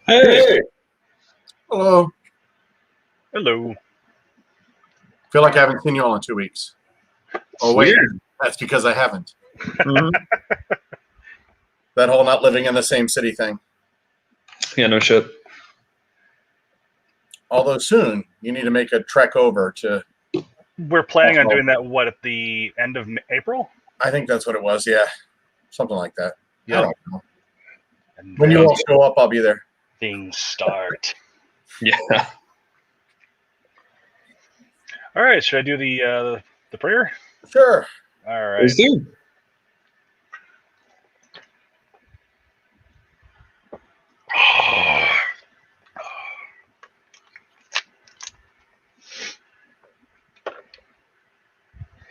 Hey, Hello. Hello. Feel like I haven't seen you all in 2 weeks. Oh, it's wait. weird. That's because I haven't. Mhm. That whole not living in the same city thing. Yeah, no shit. Although soon, you need to make a trek over to, We're planning on doing that, at the end of April? I think that's what it was. Yeah. Something like that. I don't know. And When then you all show up, I'll be there. things start. Yeah. All right, should I do the prayer? Sure. All right. Let's do.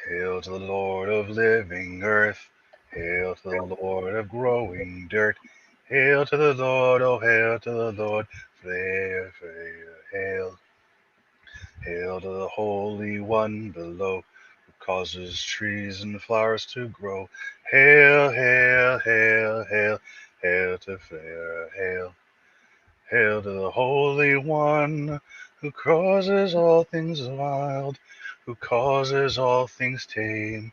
Hail to the Lord of living earth. Hail to the Lord of growing dirt. Hail to the Lord, oh hail to the Lord. Hail, hail. Hail to the Holy One below, who causes trees and flowers to grow. Hail, hail, hail, hail. Hail to fair, hail. Hail to the Holy One, who causes all things wild, who causes all things tame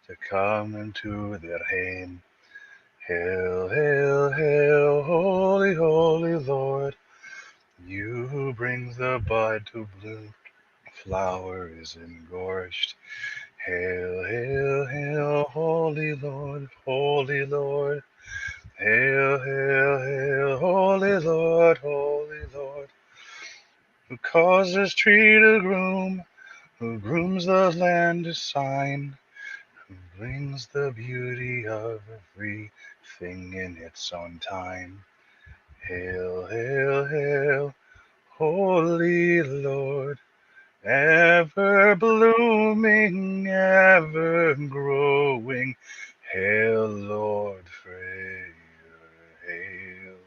to come into their hame. Hail, hail, hail, holy, holy Lord, you who brings the bud to bloom, flower is engorged. Hail, hail, hail, holy Lord, holy Lord. Hail, hail, hail, holy Lord, who causes tree to groom, who grooms the land to sign, who brings the beauty of everything in its own time. Hail, hail, hail, holy Lord, ever blooming, ever growing. Hail, Lord Freyr, hail.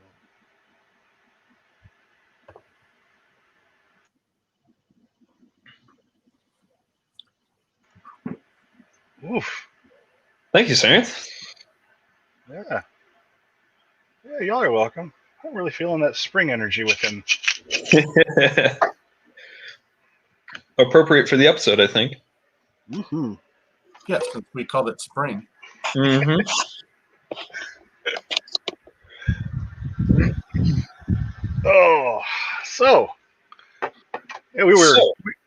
Oof. Thank you, Sarenth. Yeah. Yeah, y'all are welcome. I'm really feeling that spring energy with him. Appropriate for the episode, I think. Woohoo. Yes, since we called it spring. Mm-hmm. Oh, so yeah, we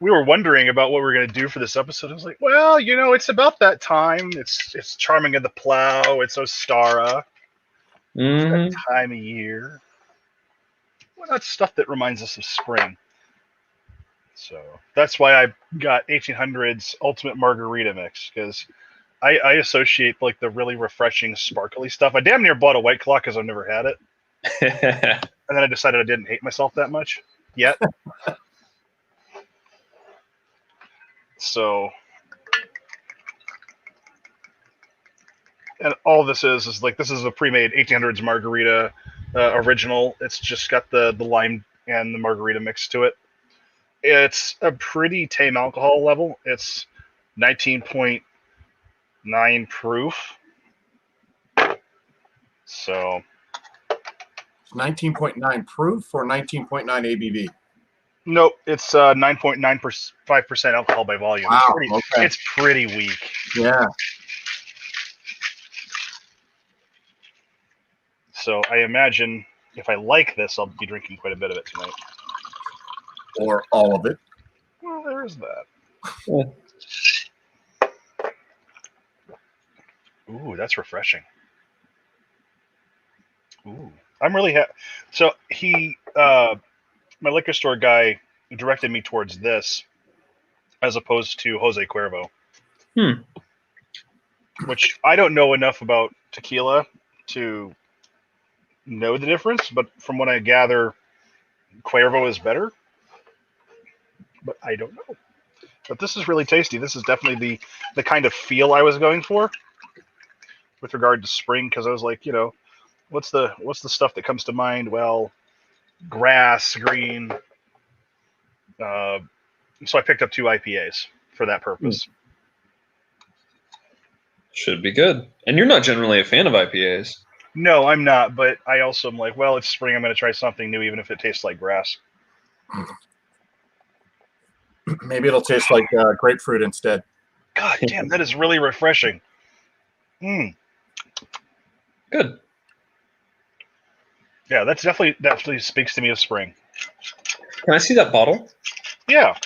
were wondering about what we were going to do for this episode. I was like, well, it's about that time. It's Charming of the Plow. It's Ostara. It's that Mm-hmm. time of year. Well, that's stuff that reminds us of spring. So that's why I got 1800s Ultimate Margarita Mix, because I associate like the really refreshing, sparkly stuff. I damn near bought a White Claw because I've never had it, and then I decided I didn't hate myself that much yet. So, and all this is like, this is a pre-made 1800s margarita original. It's just got the lime and the margarita mix to it. It's a pretty tame alcohol level. It's 19.9 proof. So It's 19.9 proof or 19.9 ABV? nope, it's 9.95% alcohol by volume. Wow. Okay. It's pretty weak. Yeah. So I imagine if I like this, I'll be drinking quite a bit of it tonight. Or all of it. Well, there is that. Yeah. Ooh, that's refreshing. Ooh, I'm really happy. So my liquor store guy directed me towards this as opposed to Jose Cuervo, which I don't know enough about tequila to know the difference, but from what I gather, Cuervo is better. But I don't know. But this is really tasty. This is definitely the kind of feel I was going for with regard to spring, because I was like, what's the stuff that comes to mind? Well, grass, green. So I picked up 2 IPAs for that purpose. Should be good. And you're not generally a fan of IPAs. No, I'm not. But I also am like, well, it's spring. I'm going to try something new, even if it tastes like grass. Maybe it'll taste like grapefruit instead. God damn, that is really refreshing. Mm. Good. Yeah, that's definitely speaks to me of spring. Can I see that bottle? Yeah.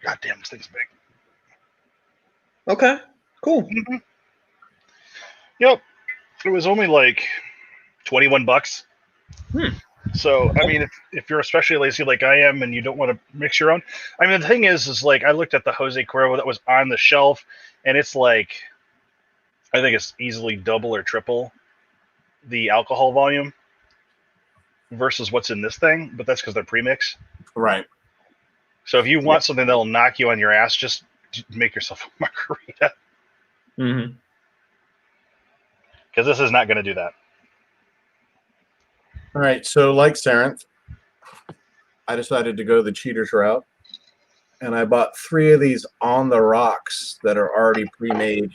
God damn, this thing's big. Okay. Cool. Mm-hmm. Yep. It was only like $21. So, I mean, if you're especially lazy like I am and you don't want to mix your own, I mean, the thing is like I looked at the Jose Cuervo that was on the shelf, and it's like, I think it's easily double or triple the alcohol volume versus what's in this thing, but that's because they're premix. Right. So if you want something that'll knock you on your ass, just make yourself a margarita. Mm-hmm. Because this is not going to do that. All right. So, like Sarenth, I decided to go the cheaters route, and I bought 3 of these on the rocks that are already pre-made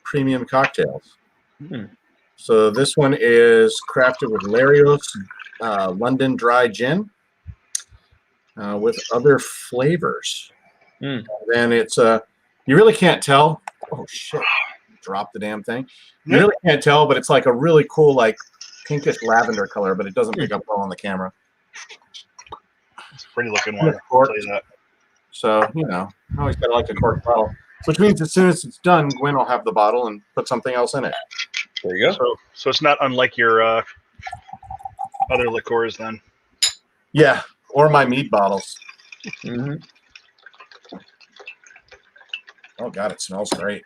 premium cocktails. Mm. So this one is crafted with Larios London Dry Gin with other flavors. Mm. Then it's you really can't tell. Oh shit! Drop the damn thing. You really can't tell, but it's like a really cool, like pinkish lavender color, but it doesn't pick up well on the camera. It's a pretty looking one. I'll tell you that. So I always gotta like a cork bottle, which means as soon as it's done, Gwen will have the bottle and put something else in it. There you go. So it's not unlike your other liqueurs then. Yeah, or my mead bottles. Mm-hmm. Oh god, it smells great.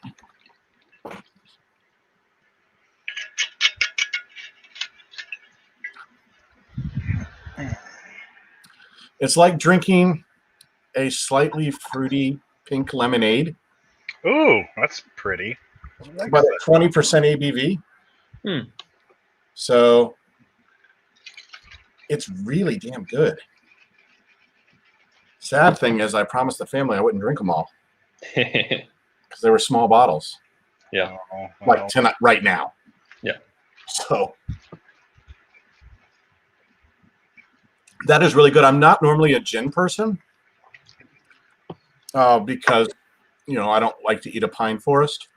It's like drinking a slightly fruity pink lemonade. Ooh, that's pretty. But at 20% ABV. Hmm. So it's really damn good. Sad thing is I promised the family I wouldn't drink them all because they were small bottles. Yeah. Like tonight, right now. Yeah. So that is really good. I'm not normally a gin person because, I don't like to eat a pine forest.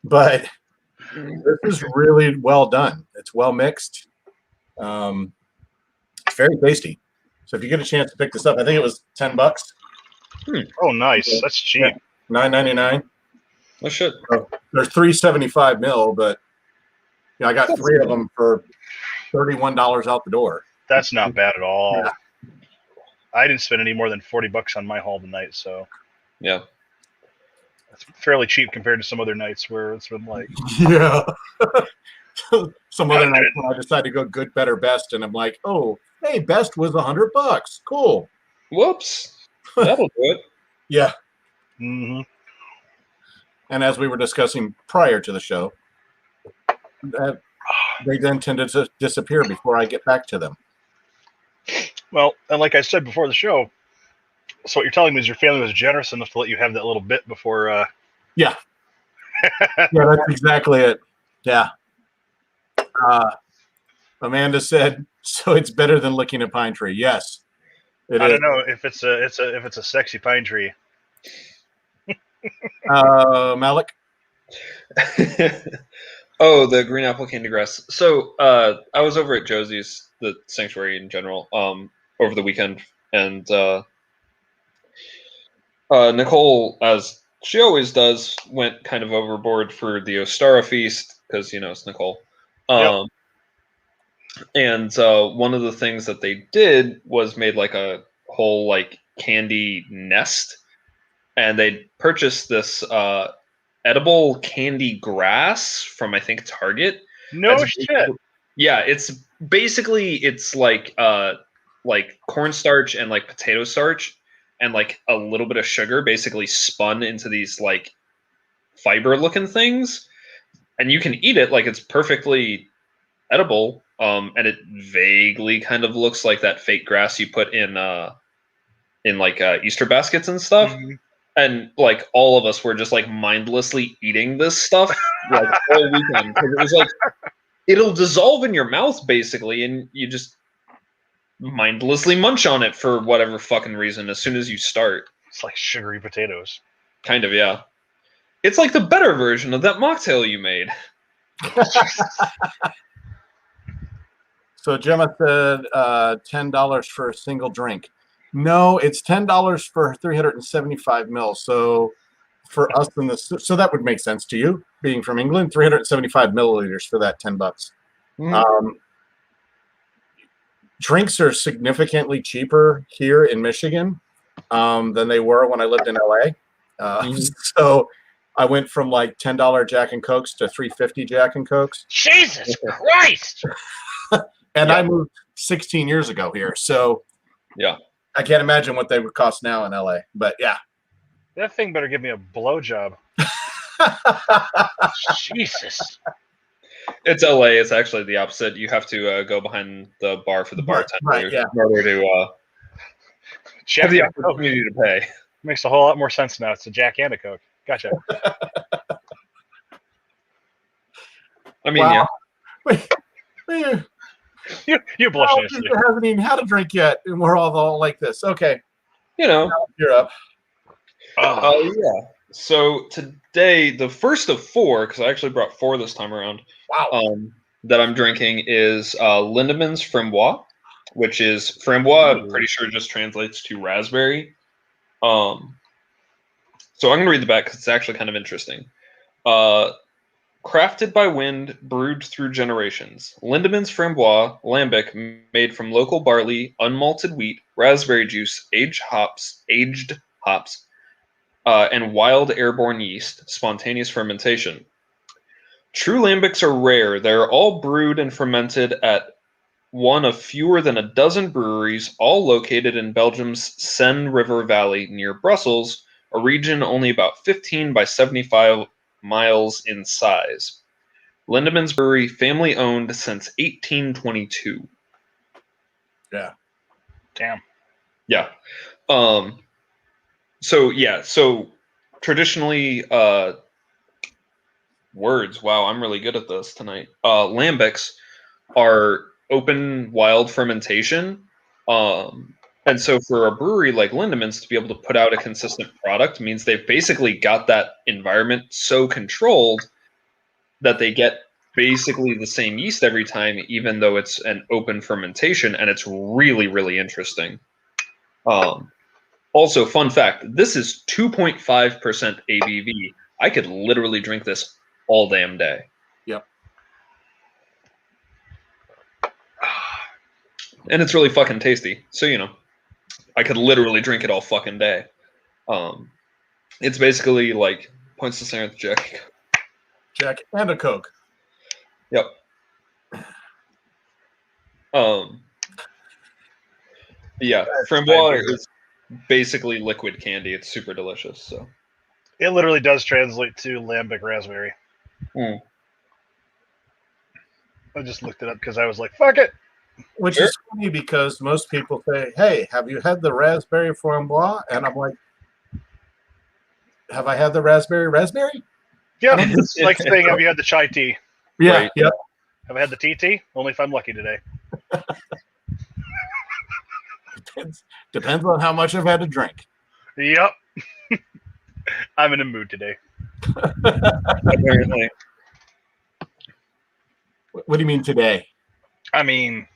But this is really well done. It's well mixed. It's very tasty. So if you get a chance to pick this up, I think it was $10. Oh, nice. That's cheap. Yeah. $9.99. Oh shit. So there's 375 ml, but I got 3 of them for $31 out the door. That's not bad at all. Yeah. I didn't spend any more than $40 on my haul tonight, so Yeah. that's fairly cheap compared to some other nights where it's been like, Yeah. Some other night when I decided to go good, better, best, and I'm like, oh, hey, best was $100. Cool. Whoops. That'll do it. Yeah. mm-hmm. And as we were discussing prior to the show, they then tend to disappear before I get back to them. Well, and like I said before the show, so what you're telling me is your family was generous enough to let you have that little bit before. Yeah. Yeah, that's exactly it. Yeah. Amanda said, so it's better than licking a pine tree. Yes. I don't know if it's a sexy pine tree. Malek? Oh, the green apple candy grass. So I was over at Josie's, the sanctuary in general, over the weekend, and Nicole, as she always does, went kind of overboard for the Ostara feast because it's Nicole. Yep. And one of the things that they did was made like a whole like candy nest, and they purchased this edible candy grass from I think Target. No shit. Yeah, it's like cornstarch and like potato starch and like a little bit of sugar basically spun into these like fiber looking things, and you can eat it like it's perfectly edible. And it vaguely kind of looks like that fake grass you put in in like Easter baskets and stuff. Mhm. And like all of us were just like mindlessly eating this stuff like all weekend because it was like it'll dissolve in your mouth basically, and you just mindlessly munch on it for whatever fucking reason as soon as you start. It's like sugary potatoes. Kind of, yeah. It's like the better version of that mocktail you made. So Gemma said $10 for a single drink. No, it's $10 for 375 mils. So for us in this, so that would make sense to you, being from England. 375 milliliters for that $10. Drinks are significantly cheaper here in Michigan than they were when I lived in LA. So I went from like $10 Jack and Cokes to $3.50 Jack and Cokes. Jesus Christ! And I moved 16 years ago here, so yeah, I can't imagine what they would cost now in LA. But yeah, That thing better give me a blowjob. Jesus. it's LA. It's actually the opposite. You have to go behind the bar for the bartender Right, yeah. in order to have Jack the and a Coke. opportunity to pay. Makes a whole lot more sense now. It's a Jack and a Coke. Gotcha. I mean, Wow. yeah. You blush I nicely. haven't even had a drink yet, and we're all like this. Okay, You know. you're up. Yeah. So today, the first of four, because I actually brought four this time around. Wow. That I'm drinking is Lindemann's Framboise, which is framboise. I'm pretty sure it just translates to raspberry. So I'm going to read the back because it's actually kind of interesting. Crafted by wind, brewed through generations. Lindemann's Framboise Lambic, made from local barley, unmalted wheat, raspberry juice, aged hops, and wild airborne yeast, spontaneous fermentation. True lambics are rare. They are all brewed and fermented at one of fewer than a dozen breweries, all located in Belgium's Seine River Valley near Brussels, a region only about 15 by 75 miles in size. Lindemann's Brewery, family owned since 1822. Yeah. Damn. Yeah. So traditionally, words. Wow, I'm really good at this tonight. Lambics are open wild fermentation. And so for a brewery like Lindemann's to be able to put out a consistent product means they've basically got that environment so controlled that they get basically the same yeast every time, even though it's an open fermentation, and it's really, really interesting. Also, fun fact, this is 2.5% ABV. I could literally drink this all damn day. Yep. And it's really fucking tasty. So, I could literally drink it all fucking day. It's basically like points to Sarenth Jack and a Coke. Yep. Yeah, framboise is basically liquid candy. It's super delicious. So It literally does translate to lambic raspberry. Mm. I just looked it up because I was like, fuck it. Which is funny because most people say, hey, have you had the raspberry framboise? And I'm like, have I had the raspberry? Yeah, it's like saying, have you had the chai tea? Yeah, Right. yep. Have I had the TT? Only if I'm lucky today. Depends on how much I've had to drink. Yep. I'm in a mood today. apparently, What do you mean today? I mean,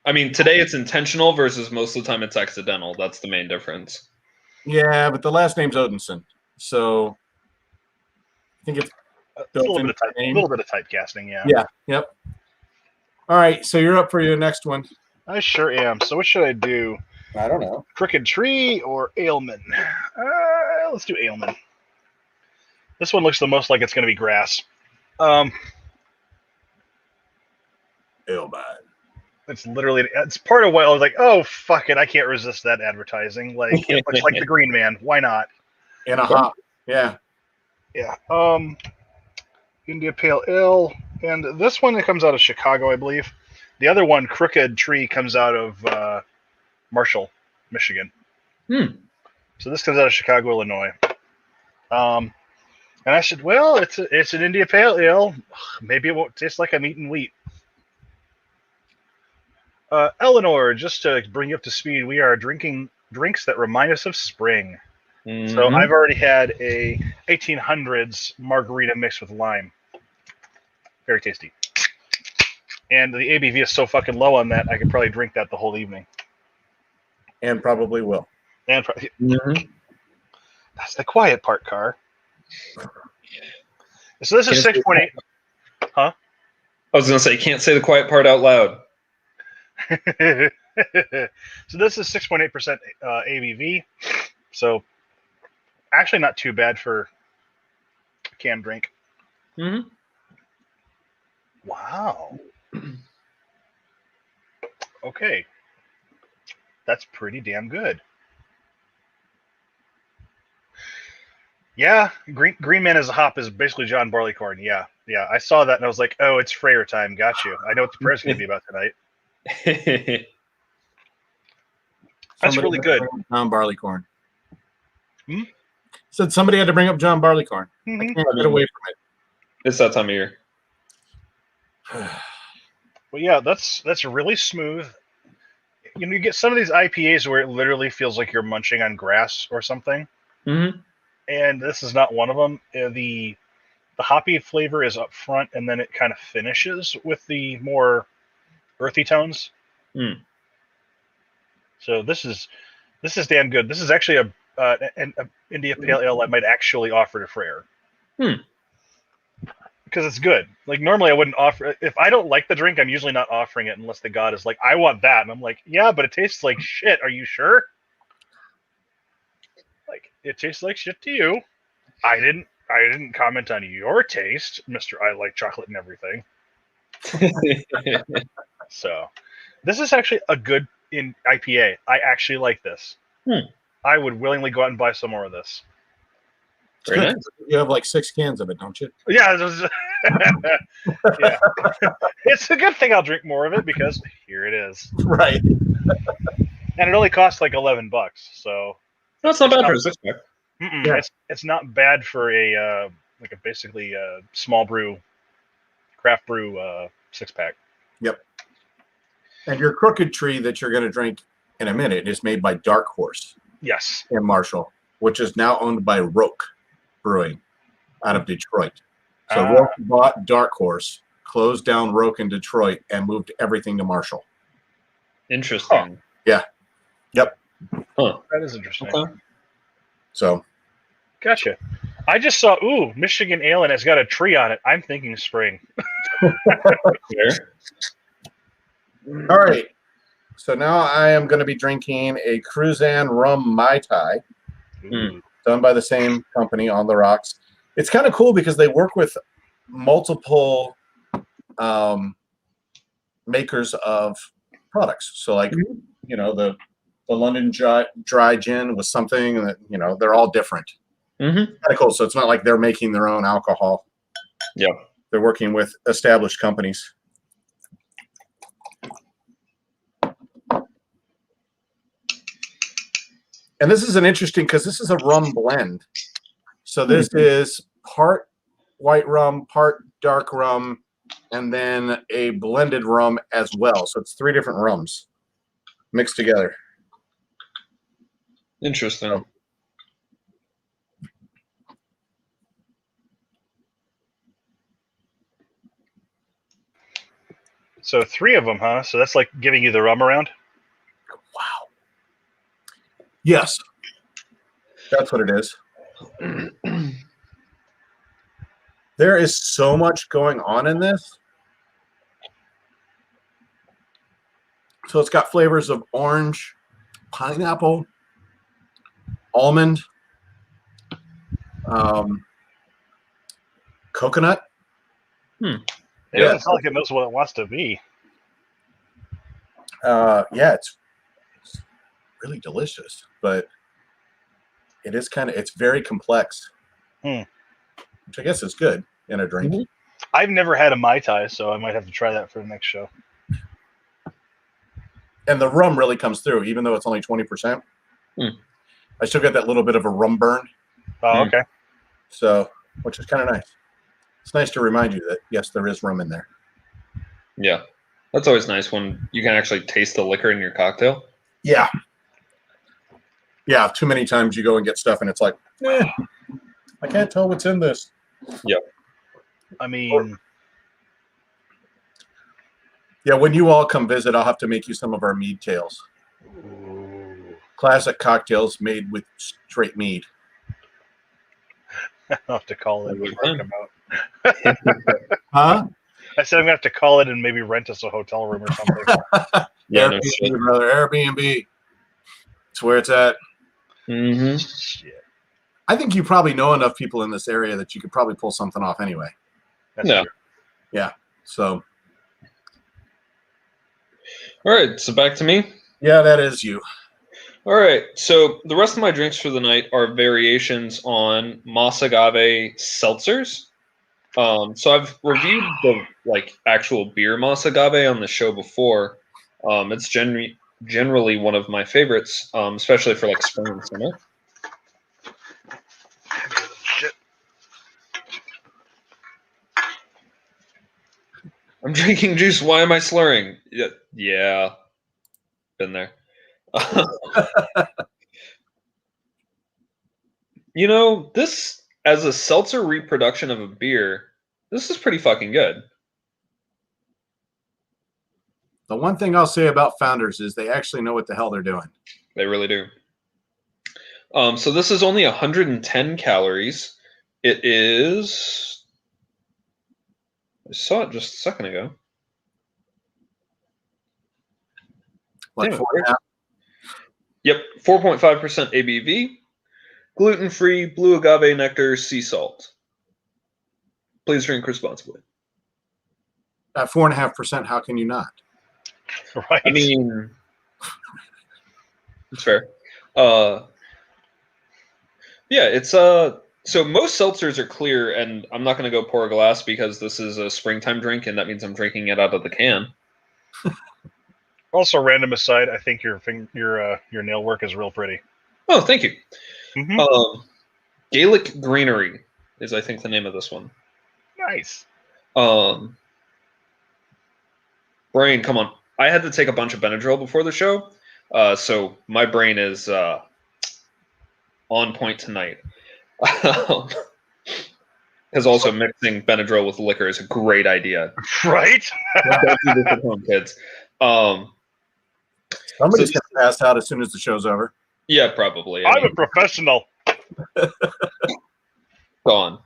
I mean, today it's intentional versus most of the time it's accidental. That's the main difference. Yeah, but the last name's Odinson, so I think it's a built little into bit of the name. typecasting, yeah. Yeah, yep. All right, so you're up for your next one. I sure am. So what should I do? I don't know. Crooked Tree or Ailman? Let's do Ailman. This one looks the most like it's going to be grass. It's literally, it's part of why I was like, oh, fuck it. I can't resist that advertising. Like, it looks like the Green Man. Why not? In a hop. Yeah. Yeah. India Pale Ale. And this one, it comes out of Chicago, I believe. The other one, Crooked Tree, comes out of Marshall. Michigan. So this comes out of Chicago, Illinois. And I said, well, it's an India Pale Ale. Maybe it won't taste like I'm eating wheat. Eleanor, just to bring you up to speed, we are drinking drinks that remind us of spring. Mm-hmm. So I've already had a 1800s margarita mixed with lime. Very tasty. And the ABV is so fucking low on that, I could probably drink that the whole evening. And probably will. And that's the quiet part, Car. So this is 6.8. Huh? I was going to say, can't say the quiet part out loud. So this is 6.8% ABV. So actually not too bad for a canned drink. Mm-hmm. Wow. Okay. That's pretty damn good. Yeah, Green Man as a hop is basically John Barleycorn. Yeah. I saw that and I was like, oh, it's Freyr time. Got you. I know what the prayer's going to be about tonight. That's really good. John Barleycorn. Said somebody had to bring up John Barleycorn. I can't get away from it. It's that time of year. Well, yeah, that's really smooth. You get some of these IPAs where it literally feels like you're munching on grass or something. Mm-hmm. And this is not one of them. The hoppy flavor is up front, and then it kind of finishes with the more earthy tones. So this is damn good. This is actually an India Pale Ale I might actually offer to Freyr. Because it's good. Like, normally I wouldn't offer... If I don't like the drink, I'm usually not offering it unless the god is like, I want that. And I'm like, yeah, but it tastes like shit. Are you sure? Like, it tastes like shit to you. I didn't comment on your taste, Mr. I like chocolate and everything. So, this is actually a good IPA. I actually like this. I would willingly go out and buy some more of this. Very nice. You have like 6 cans of it, don't you? Yeah. Yeah. It's a good thing I'll drink more of it because here it is. Right. And it only costs like $11, so that's not bad for a 6-pack. Yeah. It's not bad for a basically a small brew, craft brew 6-pack. Yep. And your Crooked Tree that you're going to drink in a minute is made by Dark Horse. Yes. In Marshall, which is now owned by Roke Brewing out of Detroit. So Roke bought Dark Horse, closed down Roke in Detroit, and moved everything to Marshall. Interesting. Yeah. Yep. Huh. That is interesting. Okay. So. Gotcha. I just saw, Michigan Ale and it's got a tree on it. I'm thinking spring. All right. So now I am going to be drinking a Cruzan Rum Mai Tai, done by the same company, On the Rocks. It's kind of cool because they work with multiple makers of products. So, like, the London dry gin was something that, they're all different. Kind of cool. So it's not like they're making their own alcohol. Yeah. They're working with established companies. And this is an interesting, because this is a rum blend. So this is part white rum, part dark rum, and then a blended rum as well. So it's 3 different rums mixed together. Interesting. So 3 of them, huh? So that's like giving you the rum around? Wow. Yes. That's what it is. There is so much going on in this. So it's got flavors of orange, pineapple, almond, coconut. It doesn't sound like it knows what it wants to be. Yeah, it's really delicious, but it is it's very complex, which I guess is good in a drink. I've never had a Mai Tai, so I might have to try that for the next show. And the rum really comes through, even though it's only 20%. I still get that little bit of a rum burn. Oh, okay. So, which is kind of nice. It's nice to remind you that, yes, there is rum in there. Yeah. That's always nice when you can actually taste the liquor in your cocktail. Yeah. Yeah, too many times you go and get stuff and it's like, I can't tell what's in this. Yeah. I mean, yeah, when you all come visit, I'll have to make you some of our mead tails. ooh. Classic cocktails made with straight mead. I'll have to call it before I come out. Huh? I said I'm gonna have to call it and maybe rent us a hotel room or something. Yeah, no Airbnb, shit. brother. Airbnb. It's where it's at. Mm-hmm. Shit. I think you probably know enough people in this area that you could probably pull something off anyway. That's No. true. Yeah. So, All right, so back to me. yeah, that is you. All right, so the rest of my drinks for the night are variations on Mas Agave seltzers. So I've reviewed the actual beer Mas Agave on the show before. It's generally one of my favorites, especially for spring and summer. Shit. I'm drinking juice. Why am I slurring? Yeah, been there. This as a seltzer reproduction of a beer, this is pretty fucking good. The one thing I'll say about Founders is they actually know what the hell they're doing. They really do. So this is only 110 calories. It is. I saw it just a second ago. Like Damn it. 4.5. Yep, 4.5% ABV. Gluten-free, blue agave nectar, sea salt. Please drink responsibly. At 4.5%, how can you not? Right. I mean, it's fair. Yeah, it's so most seltzers are clear, and I'm not going to go pour a glass because this is a springtime drink, and that means I'm drinking it out of the can. Also, random aside, I think your nail work is real pretty. Oh, thank you. Mm-hmm. Gaelic Greenery is, I think, the name of this one. Nice. Brain, come on. I had to take a bunch of Benadryl before the show, so my brain is on point tonight. Because also mixing Benadryl with liquor is a great idea. Right? Don't do this at home, kids. Somebody's going to pass out as soon as the show's over. Yeah, probably. I'm a professional. Gone.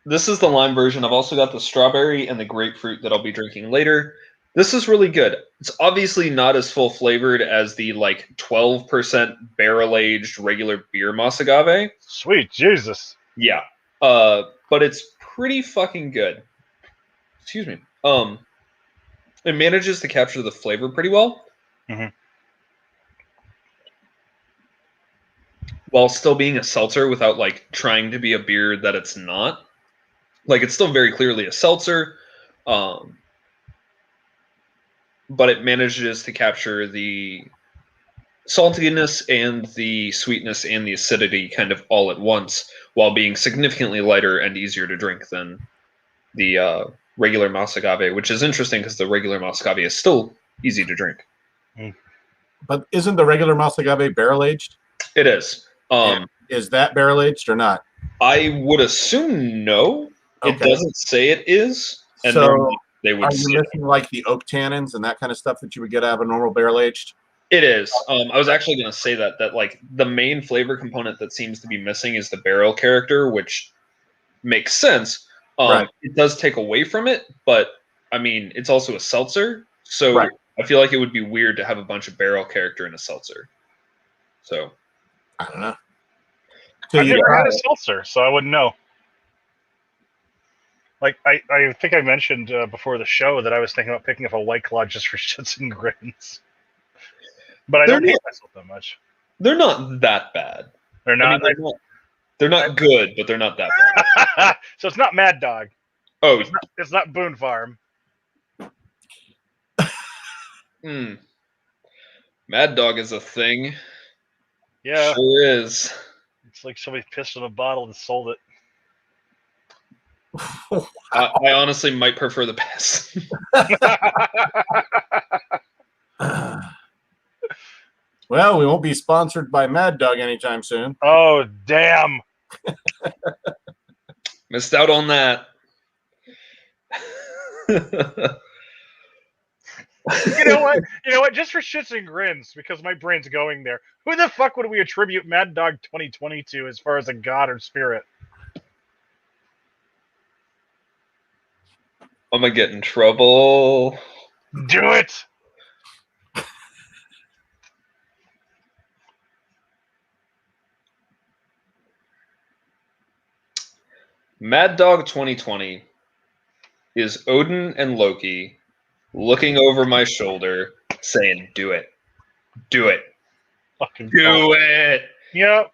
This is the lime version. I've also got the strawberry and the grapefruit that I'll be drinking later. This is really good. It's obviously not as full flavored as the 12% barrel aged regular beer Mas Agave. Sweet Jesus. Yeah. But it's pretty fucking good. Excuse me. It manages to capture the flavor pretty well. Mm-hmm. While still being a seltzer without trying to be a beer that it's not. It's still very clearly a seltzer. But it manages to capture the saltiness and the sweetness and the acidity kind of all at once, while being significantly lighter and easier to drink than the regular Mas Agave, which is interesting because the regular Mas Agave is still easy to drink. But isn't the regular Mas Agave barrel aged? It is. Is that barrel aged or not? I would assume no. Okay. It doesn't say it is. And so they would are you missing the oak tannins and that kind of stuff that you would get out of a normal barrel aged? It is. I was actually going to say that the main flavor component that seems to be missing is the barrel character, which makes sense. Right. It does take away from it, but I mean, it's also a seltzer, so right. I feel like it would be weird to have a bunch of barrel character in a seltzer. So I don't know. I've never had a seltzer, so I wouldn't know. I think I mentioned before the show that I was thinking about picking up a White Claw just for shits and grins. But I don't hate myself that much. They're not that bad. They're not. I mean, they're not good, but they're not that bad. So it's not Mad Dog. Oh, it's not Boone Farm. Mad Dog is a thing. Yeah, Sure is. it's like somebody pissed in a bottle and sold it. I honestly might prefer the piss. Well, we won't be sponsored by Mad Dog anytime soon. Oh, damn. Missed out on that. You know what? Just for shits and grins, because my brain's going there. Who the fuck would we attribute Mad Dog 2020 to as far as a god or spirit? I'm gonna get in trouble. Do it! Mad Dog 2020 is Odin and Loki looking over my shoulder saying, "Do it. Do it. Fucking Do it." Yep.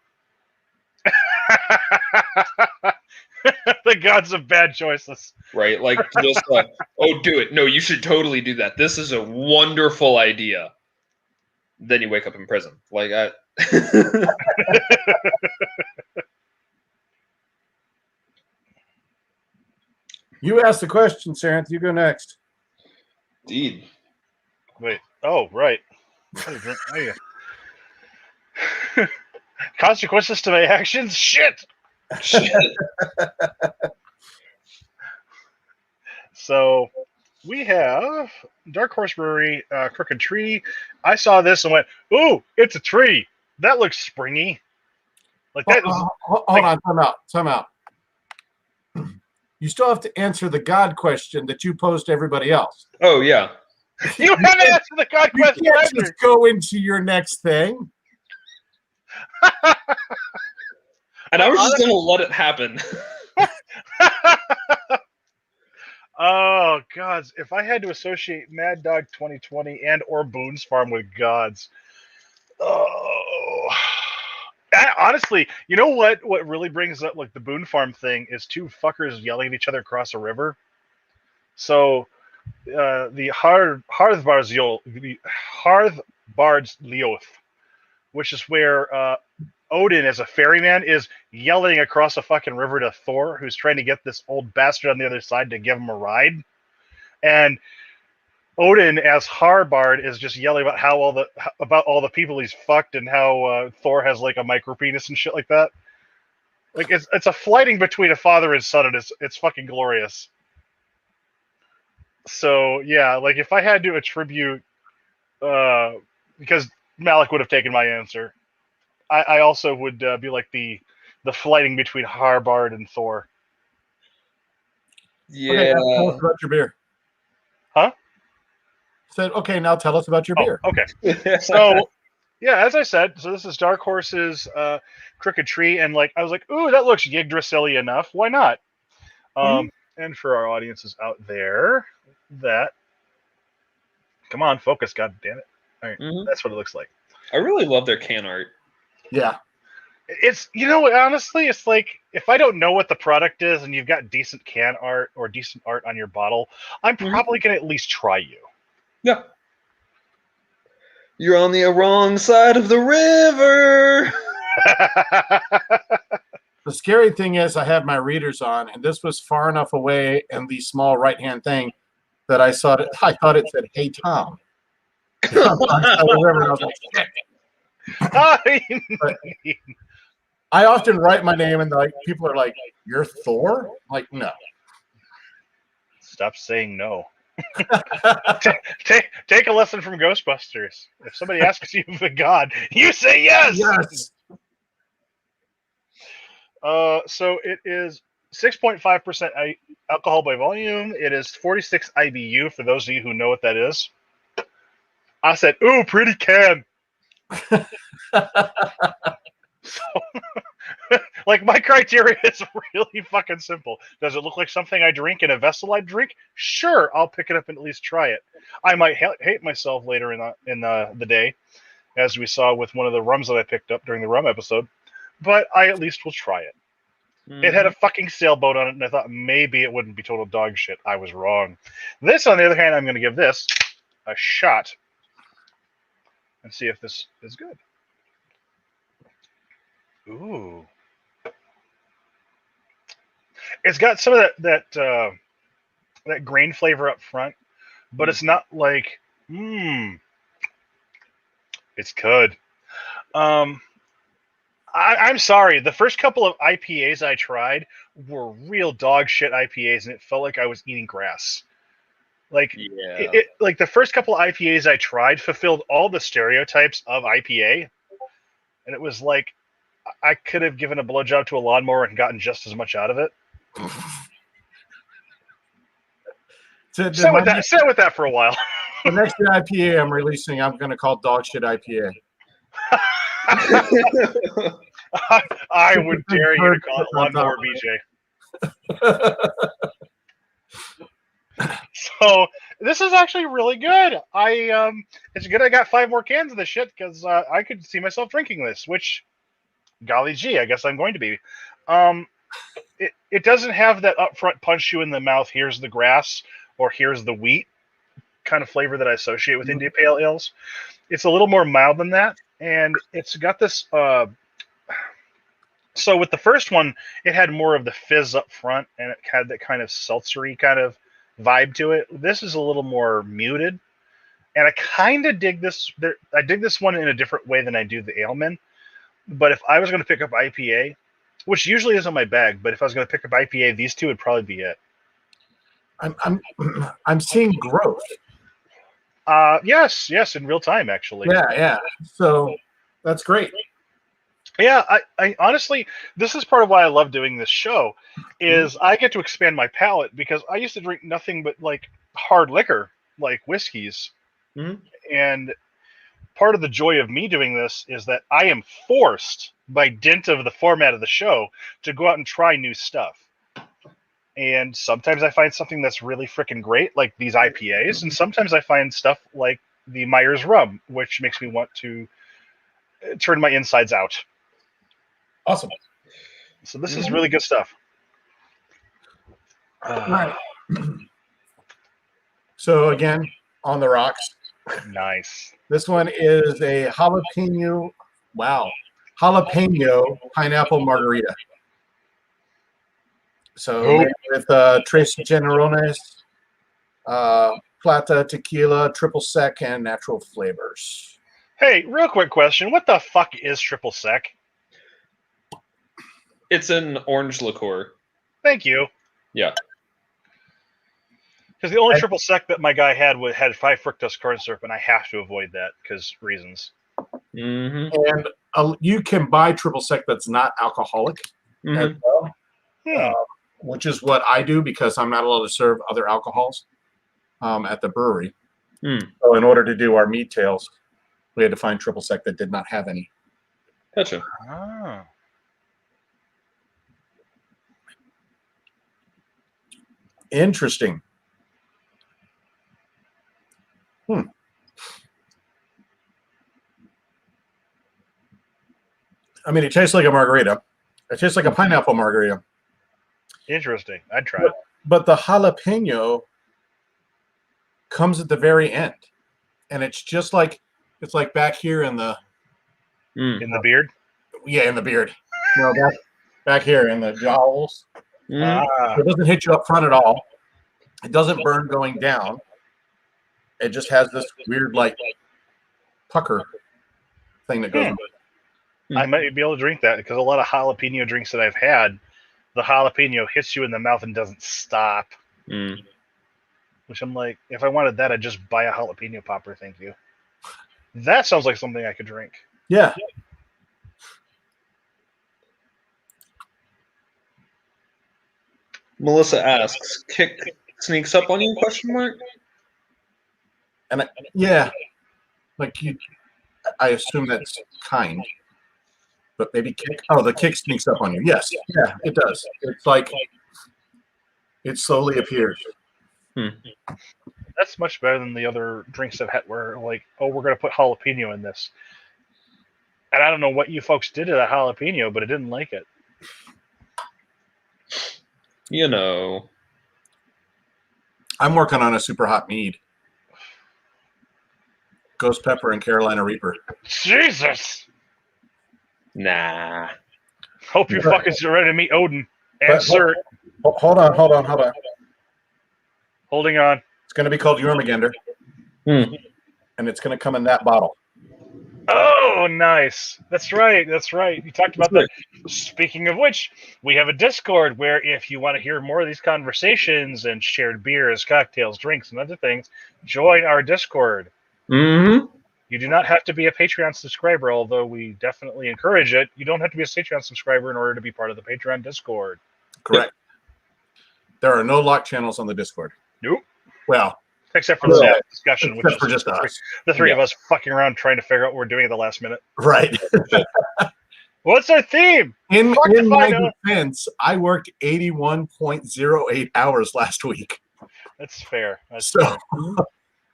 The gods of bad choices. Right? Like, just like, oh, do it. No, you should totally do that. This is a wonderful idea. Then you wake up in prison. Like, You asked the question, Sarenth. You go next. Indeed. Wait. Oh, right. Consequences to my actions? Shit! Shit. So we have Dark Horse Brewery, Crooked Tree. I saw this and went, "Ooh, it's a tree. That looks springy." Like that. Hold on, time out. You still have to answer the God question that you posed to everybody else. Oh, yeah. You haven't answered the God You question can't either. just go into your next thing. And I was just going to let it happen. Oh, gods. If I had to associate Mad Dog 2020 and or Boone's Farm with gods. Oh. Honestly, you know what really brings up like the Boone Farm thing is two fuckers yelling at each other across a river. So the Hearthbard's Leoth, which is where Odin as a ferryman is yelling across a fucking river to Thor, who's trying to get this old bastard on the other side to give him a ride. And Odin as Harbard is just yelling about all the people he's fucked and how Thor has like a micro penis and shit like that. Like it's a fighting between a father and son, and it's fucking glorious. So yeah, like if I had to attribute, because Malek would have taken my answer, I also would be like the fighting between Harbard and Thor. Yeah. Okay, now tell us about your beer. Huh? Said, okay, now tell us about your beer. Okay. So, yeah, as I said, so this is Dark Horse's Crooked Tree, and like I was like, ooh, that looks Yggdrasil-y enough. Why not? And for our audiences out there, come on, focus, god damn it. All right, That's what it looks like. I really love their can art. Yeah. It's, honestly, it's like, if I don't know what the product is and you've got decent can art or decent art on your bottle, I'm probably going to at least try you. Yeah. You're on the wrong side of the river. The scary thing is I have my readers on, and this was far enough away in the small right-hand thing that I thought it said, "Hey, Tom." I often write my name, and like people are like, "You're Thor?" I'm like, no. Stop saying no. Take a lesson from Ghostbusters. If somebody asks you if a god, you say yes. Yes. So it is 6.5% alcohol by volume. It is 46 IBU for those of you who know what that is. I said, ooh, pretty can. So, like, my criteria is really fucking simple. Does it look like something I drink in a vessel I drink? Sure, I'll pick it up and at least try it. I might hate myself later in the day, as we saw with one of the rums that I picked up during the rum episode, but I at least will try it. It had a fucking sailboat on it, and I thought maybe it wouldn't be total dog shit. I was wrong. This, on the other hand, I'm going to give this a shot and see if this is good. Ooh. It's got some of that grain flavor up front, but it's not like, it's good. I'm sorry. The first couple of IPAs I tried were real dog shit IPAs, and it felt like I was eating grass. Like, like the first couple of IPAs I tried fulfilled all the stereotypes of IPA, and it was like I could have given a blowjob to a lawnmower and gotten just as much out of it. Sit with that for a while. The next IPA I'm releasing, I'm going to call dog shit IPA. I would dare you to call it Lawnmower BJ. So this is actually really good. It's good I got 5 more cans of this shit because I could see myself drinking this. Which, golly gee, I guess I'm going to be. It doesn't have that upfront punch you in the mouth. Here's the grass or here's the wheat kind of flavor that I associate with India Pale Ales. It's a little more mild than that, and it's got this. So with the first one, it had more of the fizz up front, and it had that kind of seltzery kind of vibe to it. This is a little more muted, and I kind of dig this. I dig this one in a different way than I do the Aleman. But if I was going to pick up IPA, which usually isn't my bag, but if I was going to pick up IPA, these two would probably be it. I'm seeing growth. Yes, in real time, actually. Yeah. So that's great. Yeah, I honestly, this is part of why I love doing this show, is I get to expand my palate because I used to drink nothing but like hard liquor, like whiskeys, and part of the joy of me doing this is that I am forced, by dint of the format of the show, to go out and try new stuff. And sometimes I find something that's really freaking great, like these IPAs, and sometimes I find stuff like the Myers rum, which makes me want to turn my insides out. Awesome. So this is really good stuff. Right. So again, on the rocks. Nice. This one is a jalapeno pineapple margarita. So made with Tres Generones, Plata, tequila, triple sec, and natural flavors. Hey, real quick question. What the fuck is triple sec? It's an orange liqueur. Thank you. Yeah. Because the only triple sec that my guy had 5 fructose corn syrup, and I have to avoid that because reasons. And you can buy triple sec that's not alcoholic as well, which is what I do because I'm not allowed to serve other alcohols at the brewery. So in order to do our mead tails, we had to find triple sec that did not have any. Gotcha. Ah. Interesting. I mean, it tastes like a margarita. It tastes like a pineapple margarita. Interesting. I'd try it. But the jalapeno comes at the very end, and it's just like back here in the beard. Yeah, in the beard. Back here in the jowls. It doesn't hit you up front at all. It doesn't burn going down. It just has this weird like pucker thing that goes on. I might be able to drink that because a lot of jalapeno drinks that I've had, the jalapeno hits you in the mouth and doesn't stop. Which I'm like, if I wanted that, I'd just buy a jalapeno popper. Thank you. That sounds like something I could drink. Yeah. Melissa asks, "Kick sneaks up on you?" Question mark. And like you, I assume that's kind, but maybe kick. Oh, the kick sneaks up on you. Yes, yeah, it does. It's like it slowly appears. That's much better than the other drinks I've had where like, oh, we're gonna put jalapeno in this, and I don't know what you folks did to that jalapeno, but I didn't like it. You know, I'm working on a super hot mead. Ghost Pepper and Carolina Reaper. Jesus. Nah. Hope you fuckers are ready to meet Odin and But- Sir. Hold on. Holding on. It's going to be called Jormungandr, Hmm. and it's going to come in that bottle. Oh, nice. That's right. You talked about that. Speaking of which, we have a Discord where if you want to hear more of these conversations and shared beers, cocktails, drinks, and other things, join our Discord. Mm-hmm. You do not have to be a Patreon subscriber, although we definitely encourage it. You don't have to be a Patreon subscriber in order to be part of the Patreon Discord. Correct. There are no lock channels on the Discord. Nope. Well, Except for No. the discussion, which except is for just us. the three Yeah. of us fucking around trying to figure out what we're doing at the last minute. Right. What's our theme? In Fuck if my I know. defense, I worked 81.08 hours last week. That's fair. So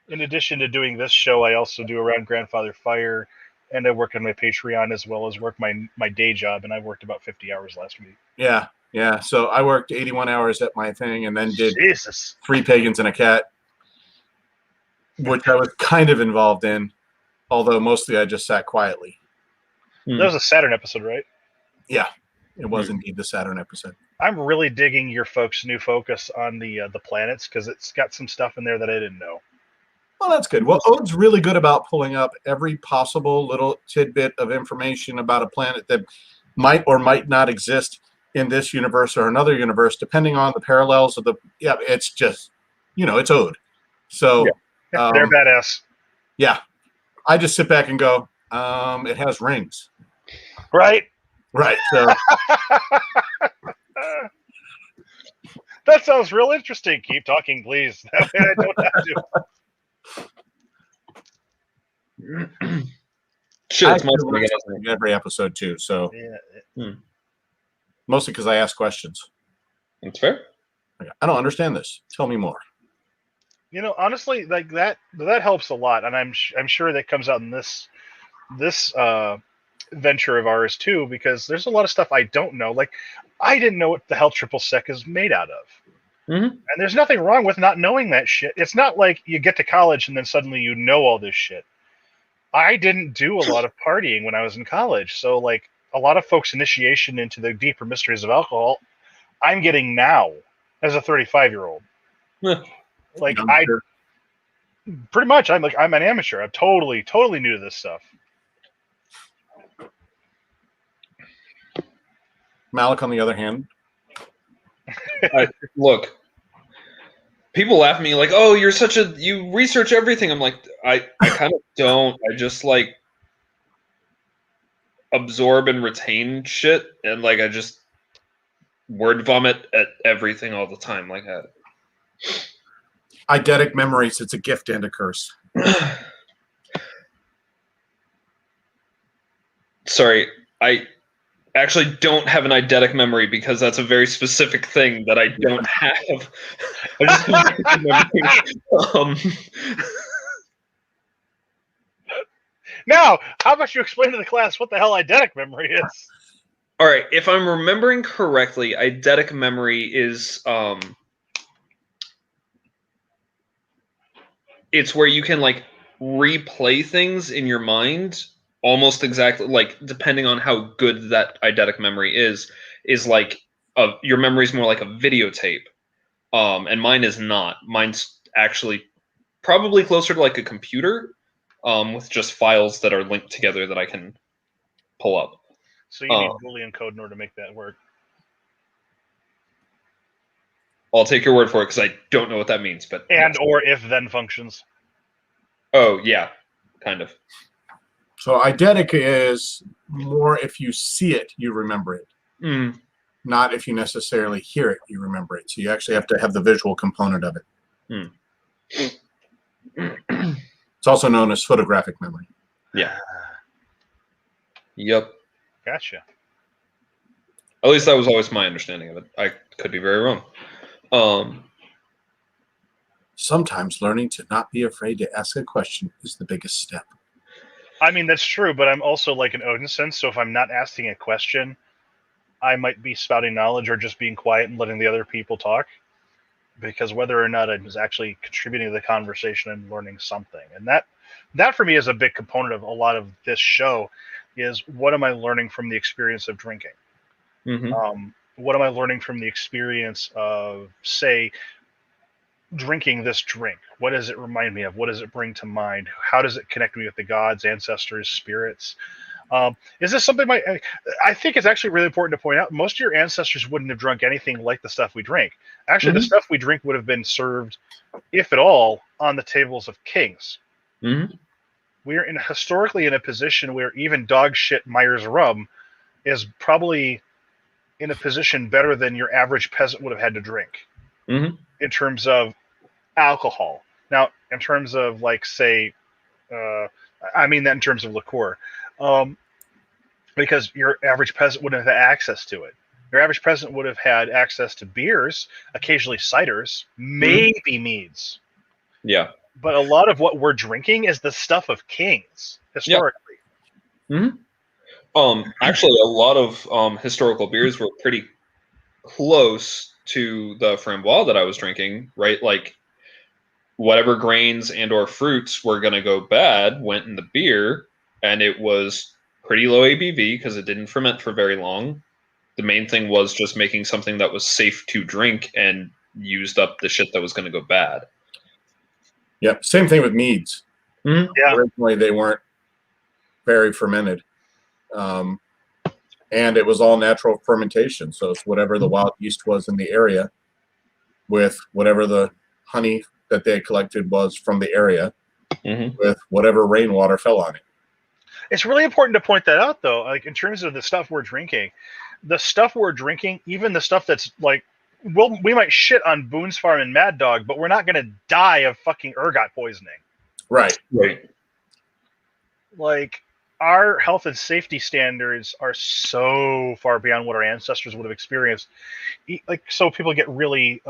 In addition to doing this show, I also do Around Grandfather Fire, and I work on my Patreon as well as work my day job, and I worked about 50 hours last week. yeah. So I worked 81 hours at my thing and then did Jesus. 3 pagans and a cat, which I was kind of involved in, although mostly I just sat quietly. That was a Saturn episode, right? Yeah, it was indeed the Saturn episode. I'm really digging your folks' new focus on the planets because it's got some stuff in there that I didn't know. Well, that's good. Well, Ode's really good about pulling up every possible little tidbit of information about a planet that might or might not exist in this universe or another universe, depending on the parallels of the. Yeah, it's just, it's Ode. So, They're badass. yeah, I just sit back and go, it has rings. Right? Right. So, That sounds real interesting. Keep talking, please. That way I don't have to. Shit, it's I mostly do again. every episode too. So, Yeah. mostly because I ask questions. That's fair. Like, I don't understand this. Tell me more. Honestly, like that helps a lot, and I'm sure that comes out in this venture of ours too, because there's a lot of stuff I don't know. Like, I didn't know what the hell triple sec is made out of. Mm-hmm. And there's nothing wrong with not knowing that shit. It's not like you get to college and then suddenly you know all this shit. I didn't do a lot of partying when I was in college, so like a lot of folks' initiation into the deeper mysteries of alcohol, I'm getting now as a 35-year-old. Yeah. Like Youngster. pretty much I'm an amateur. I'm totally new to this stuff. Malek, on the other hand, Look, people laugh at me like, "Oh, you research everything." I'm like, I kind of don't. I just like absorb and retain shit, and like I just word vomit at everything all the time. Like that. eidetic memories, it's a gift and a curse. Sorry, I actually don't have an eidetic memory because that's a very specific thing that I don't have. I just have memory. Now, how about you explain to the class what the hell eidetic memory is? All right, if I'm remembering correctly, eidetic memory is it's where you can like replay things in your mind almost exactly, like depending on how good that eidetic memory is like your memory is more like a videotape, and mine is not. Mine's actually probably closer to like a computer, with just files that are linked together that I can pull up. So you need Boolean code in order to make that work. I'll take your word for it because I don't know what that means. But And or if then functions. oh yeah, kind of. So eidetic is more if you see it, you remember it. Mm. Not if you necessarily hear it, you remember it. So you actually have to have the visual component of it. It's also known as photographic memory. Yeah. Yep. Gotcha. At least that was always my understanding of it. I could be very wrong. Sometimes learning to not be afraid to ask a question is the biggest step. I mean, that's true, but I'm also like an Odin sense, so if I'm not asking a question, I might be spouting knowledge or just being quiet and letting the other people talk. Because whether or not I was actually contributing to the conversation and learning something. And that that for me is a big component of a lot of this show. Is what am I learning from the experience of drinking? Mm-hmm. What am I learning from the experience of, say, drinking this drink? What does it remind me of? What does it bring to mind? How does it connect me with the gods, ancestors, spirits? Is this something I think it's actually really important to point out? Most of your ancestors wouldn't have drunk anything like the stuff we drink. Actually, the Mhm. stuff we drink would have been served, if at all, on the tables of kings. Mm-hmm. We're historically in a position where even dog shit Myers rum is probably in a position better than your average peasant would have had to drink Mm-hmm. in terms of alcohol. Now, in terms of, like, say, I mean that in terms of liqueur, because your average peasant wouldn't have had access to it. Your average peasant would have had access to beers, occasionally ciders, maybe meads. Yeah. But a lot of what we're drinking is the stuff of kings historically. Actually, a lot of historical beers were pretty close to the framboise that I was drinking, right? Like whatever grains and or fruits were going to go bad went in the beer, and it was pretty low ABV because it didn't ferment for very long. The main thing was just making something that was safe to drink and used up the shit that was going to go bad. Yep. Same thing with meads. Mm-hmm. Yeah. Originally, they weren't very fermented. And it was all natural fermentation. So it's whatever the wild yeast was in the area with whatever the honey that they collected was from the area with whatever rainwater fell on it. It's really important to point that out, though. Like, in terms of the stuff we're drinking, even the stuff that's like, we might shit on Boone's Farm and Mad Dog, but we're not going to die of fucking ergot poisoning. Right. Like, our health and safety standards are so far beyond what our ancestors would have experienced. Like, so people get really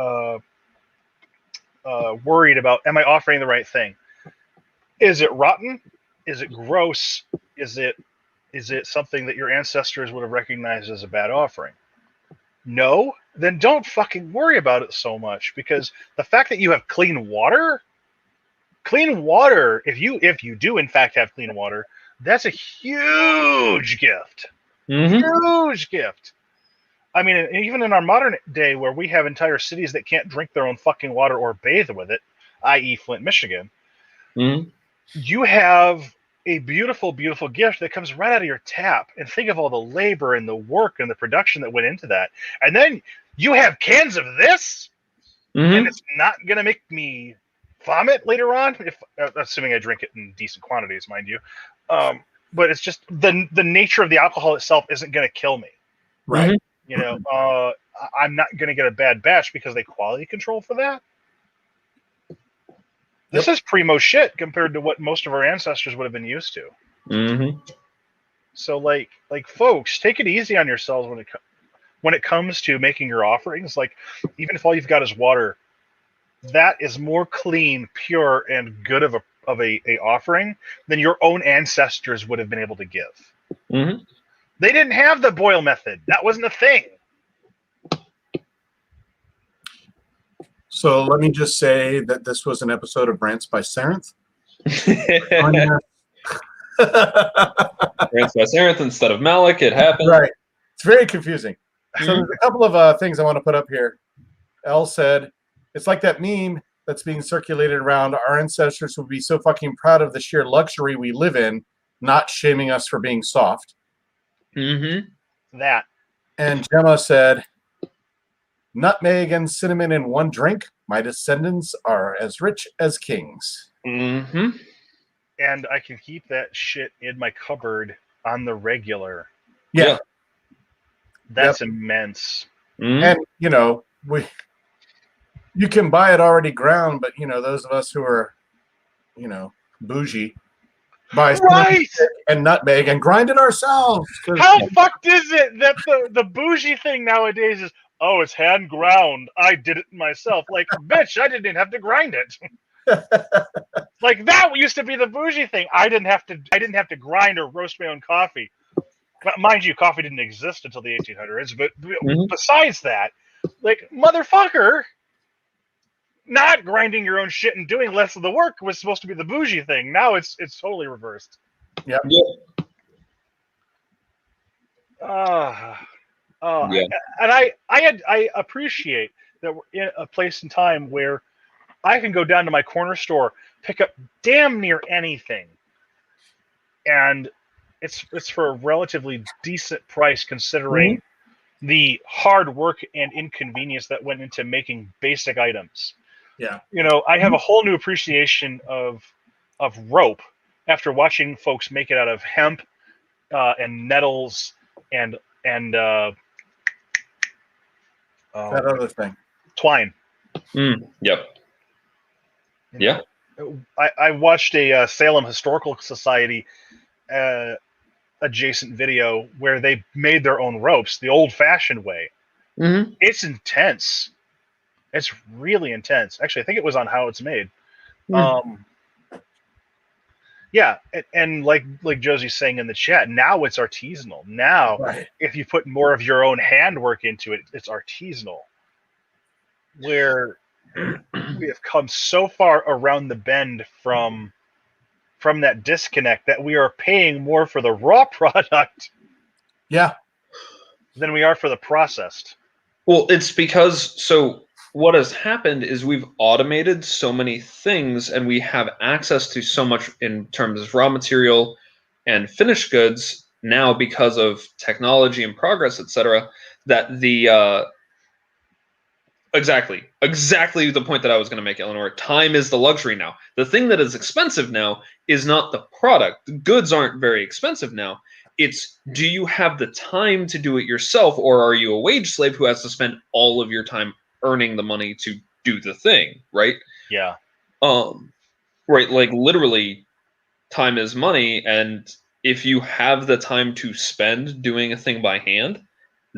worried about, am I offering the right thing? Is it rotten? Is it gross? Is it something that your ancestors would have recognized as a bad offering? No? Then don't fucking worry about it so much, because the fact that you have clean water, if you do in fact have clean water, that's a huge gift. Huge gift. I mean, even in our modern day where we have entire cities that can't drink their own fucking water or bathe with it, i.e. Flint, Michigan, you have a beautiful, beautiful gift that comes right out of your tap. And think of all the labor and the work and the production that went into that. And then you have cans of this, and it's not going to make me vomit later on, if assuming I drink it in decent quantities, mind you. But it's just the nature of the alcohol itself isn't going to kill me. Right. You know, I'm not going to get a bad batch because they quality control for that. This is primo shit compared to what most of our ancestors would have been used to. So, like folks, take it easy on yourselves when it comes to making your offerings. Like, even if all you've got is water, that is more clean, pure, and good of a offering than your own ancestors would have been able to give. They didn't have the boil method. That wasn't a thing. So let me just say that this was an episode of Rants by Sarenth. Rants by Sarenth instead of Malek. It happened. Right. It's very confusing. So there's a couple of things I want to put up here. Elle said, it's like that meme that's being circulated around. Our ancestors would be so fucking proud of the sheer luxury we live in, not shaming us for being soft. That. And Gemma said, nutmeg and cinnamon in one drink. My descendants are as rich as kings. And I can keep that shit in my cupboard on the regular. Yeah. That's immense. And, you know, you can buy it already ground, but, you know, those of us who are, you know, bougie, buy and nutmeg and grind it ourselves. How fucked is it that the bougie thing nowadays is, oh, it's hand ground, I did it myself. Like, bitch, I didn't even have to grind it. Like, that used to be the bougie thing. I didn't have to grind or roast my own coffee. But mind you, coffee didn't exist until the 1800s. But besides that, like, motherfucker, not grinding your own shit and doing less of the work was supposed to be the bougie thing. Now it's totally reversed. Yep. Yeah. I appreciate that we're in a place and time where I can go down to my corner store, pick up damn near anything, and it's for a relatively decent price considering the hard work and inconvenience that went into making basic items. Yeah. I have a whole new appreciation of rope after watching folks make it out of hemp and nettles and That other thing. twine. Yep. Yeah. I watched a Salem Historical Society adjacent video where they made their own ropes the old-fashioned way. Mm-hmm. It's intense. It's really intense. Actually, I think it was on How It's Made. Yeah, and like Josie's saying in the chat, now it's artisanal. Now, if you put more of your own handwork into it, it's artisanal. Where we have come so far around the bend from that disconnect that we are paying more for the raw product than we are for the processed. Well, it's because what has happened is we've automated so many things and we have access to so much in terms of raw material and finished goods now because of technology and progress, etc., that the exactly the point that I was going to make, Eleanor. Time is the luxury now. The thing that is expensive now is not the product. The goods aren't very expensive now. It's, do you have the time to do it yourself, or are you a wage slave who has to spend all of your time earning the money to do the thing, right? Yeah. Right, like literally time is money, and if you have the time to spend doing a thing by hand,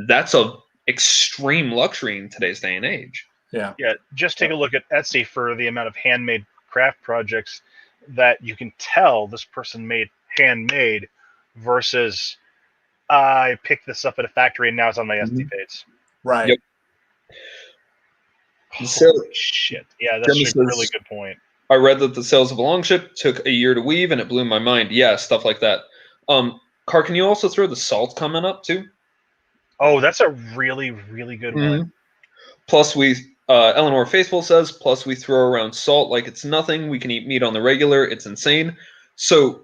that's a extreme luxury in today's day and age. Yeah. Just take a look at Etsy for the amount of handmade craft projects that you can tell this person made handmade versus I picked this up at a factory and now it's on my Etsy page. Right. Yep. Holy shit. Yeah, that's a really good point. I read that the sails of a longship took a year to weave, and it blew my mind. Yeah, stuff like that. Car, can you also throw the salt comment up too? Oh, that's a really, really good one. Plus, Eleanor Faithful says, plus we throw around salt like it's nothing. We can eat meat on the regular. It's insane. So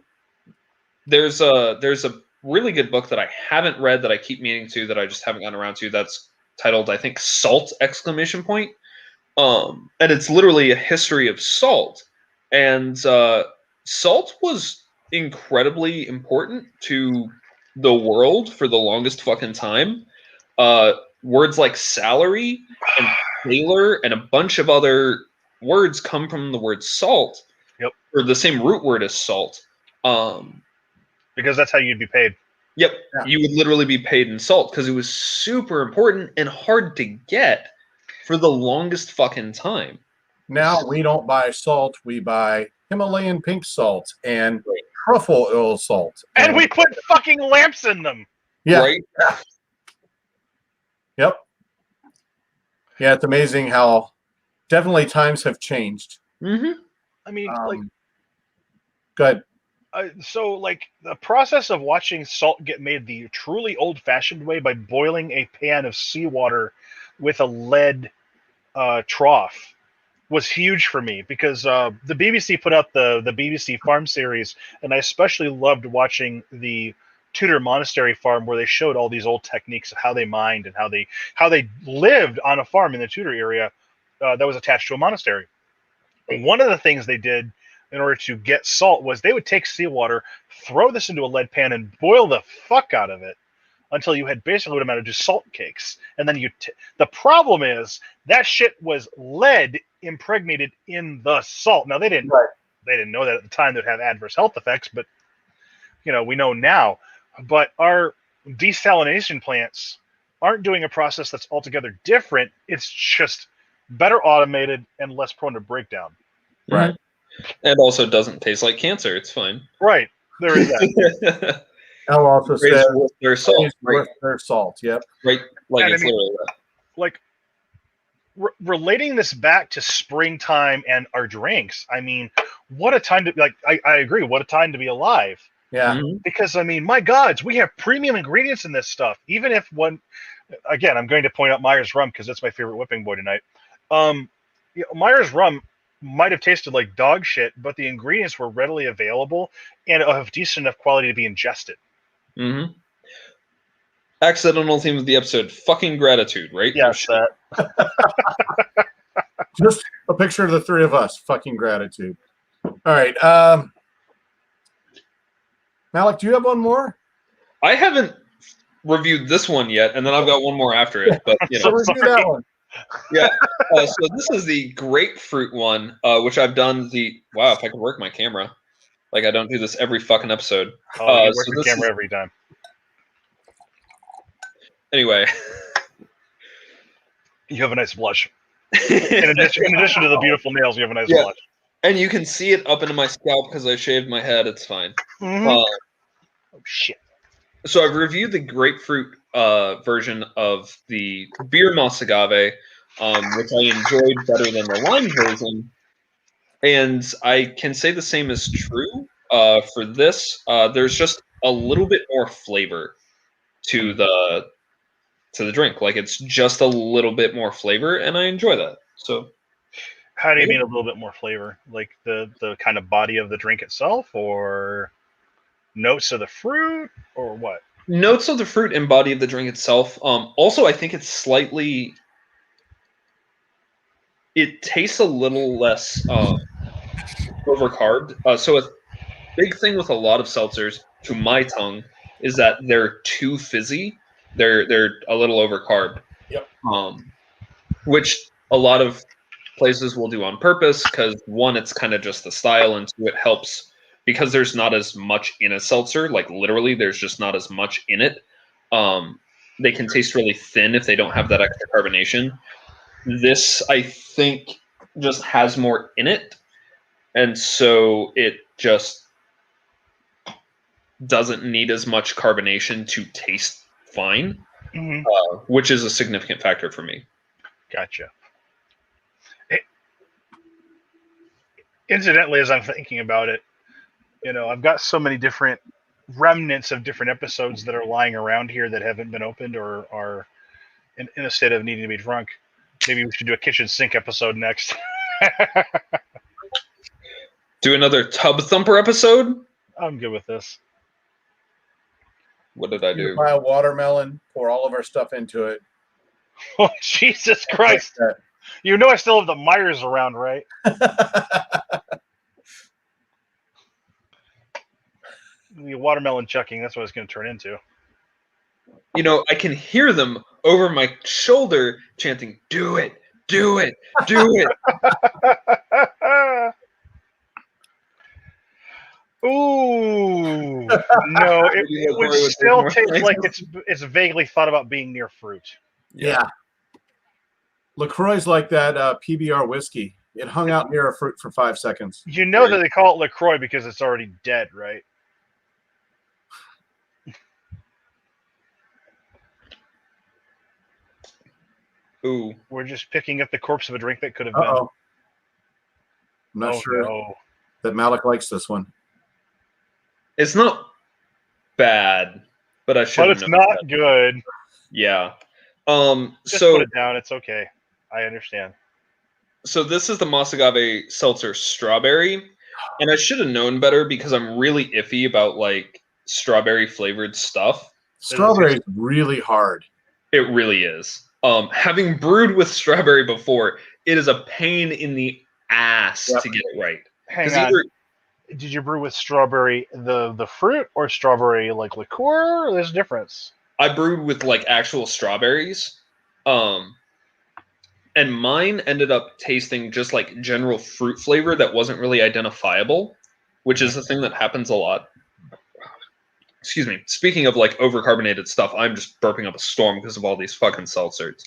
there's a really good book that I haven't read that I keep meaning to, that I just haven't gotten around to. That's titled, I think, Salt! And it's literally a history of salt. And salt was incredibly important to the world for the longest fucking time. Words like salary and sailor and a bunch of other words come from the word salt. Yep. Or the same root word as salt. Because that's how you'd be paid. Yep. Yeah. You would literally be paid in salt because it was super important and hard to get for the longest fucking time. Now we don't buy salt. We buy Himalayan pink salt and truffle oil salt. And we put fucking lamps in them. Yeah. Right? Yep. Yeah, it's amazing how definitely times have changed. Mm-hmm. I mean, good. So, like, the process of watching salt get made the truly old-fashioned way by boiling a pan of seawater with a lead trough was huge for me because the BBC put out the BBC Farm series, and I especially loved watching the Tudor monastery farm where they showed all these old techniques of how they mined and how they lived on a farm in the Tudor area that was attached to a monastery. One of the things they did in order to get salt was they would take seawater, throw this into a lead pan, and boil the fuck out of it until you had basically what amounted to salt cakes. And then the problem is that shit was lead impregnated in the salt. Now they didn't know that at the time. They'd have adverse health effects, but we know now. But our desalination plants aren't doing a process that's altogether different. It's just better automated and less prone to breakdown. Right. And also doesn't taste like cancer. It's fine. Right. There is that. I'll also say their salt. Their salt. Yep. Right. Like, and it's literally that. Like relating this back to springtime and our drinks, I mean, what a time to I agree. What a time to be alive. Yeah. Mhm. Because I mean, my gods, we have premium ingredients in this stuff. Even if again, I'm going to point out Myers rum because that's my favorite whipping boy tonight. Myers rum might have tasted like dog shit, but the ingredients were readily available and of decent enough quality to be ingested. Mm-hmm. Accidental theme of the episode: fucking gratitude, right? Yes, Just a picture of the three of us. Fucking gratitude. All right. Malek, do you have one more? I haven't reviewed this one yet, and then I've got one more after it. But So review that one. Yeah. So this is the grapefruit one, which I've done the. Wow, if I could work my camera, like I don't do this every fucking episode. Oh, you work so the this camera is- every time. Anyway. You have a nice blush. In addition to the beautiful nails, you have a nice blush. And you can see it up into my scalp because I shaved my head. It's fine. Mm-hmm. Oh shit. So I've reviewed the grapefruit version of the beer Mas Agave, which I enjoyed better than the lime version. And I can say the same is true for this. There's just a little bit more flavor to the drink. Like it's just a little bit more flavor, and I enjoy that. So, how do you mean a little bit more flavor? Like the kind of body of the drink itself, or notes of the fruit, or what? Notes of the fruit and body of the drink itself. Also, I think it's slightly. It tastes a little less overcarbed. So a big thing with a lot of seltzers, to my tongue, is that they're too fizzy. They're a little overcarbed. Yep. Which a lot of places will do on purpose because one, it's kind of just the style, and two, it helps because there's not as much in a seltzer. Like literally, there's just not as much in it. They can taste really thin if they don't have that extra carbonation. This, I think, just has more in it, and so it just doesn't need as much carbonation to taste fine, which is a significant factor for me. Gotcha. Incidentally, as I'm thinking about it, I've got so many different remnants of different episodes that are lying around here that haven't been opened or are in a state of needing to be drunk. Maybe we should do a kitchen sink episode next. Do another tub thumper episode? I'm good with this. What did I do? Buy a watermelon, pour all of our stuff into it. Oh, Jesus Christ. I still have the Myers around, right? The watermelon chucking, that's what it's going to turn into. I can hear them over my shoulder chanting, "Do it, do it, do it." Ooh. No, it would still taste like it's vaguely thought about being near fruit. Yeah. LaCroix's like that PBR whiskey. It hung out near a fruit for 5 seconds. That they call it LaCroix because it's already dead, right? Ooh. We're just picking up the corpse of a drink that could have been. I'm not sure that Malek likes this one. It's not bad, but I should. But it's not good. Yeah. Just put it down. It's okay. I understand. So this is the Mas Agave Seltzer Strawberry, and I should have known better because I'm really iffy about like strawberry flavored stuff. Strawberry is really hard. It really is. Having brewed with strawberry before, it is a pain in the ass to get it right. Hang on. Did you brew with strawberry the fruit or strawberry like liqueur? There's a difference. I brewed with like actual strawberries. And mine ended up tasting just like general fruit flavor that wasn't really identifiable, which is the thing that happens a lot. Excuse me. Speaking of like overcarbonated stuff, I'm just burping up a storm because of all these fucking seltzers.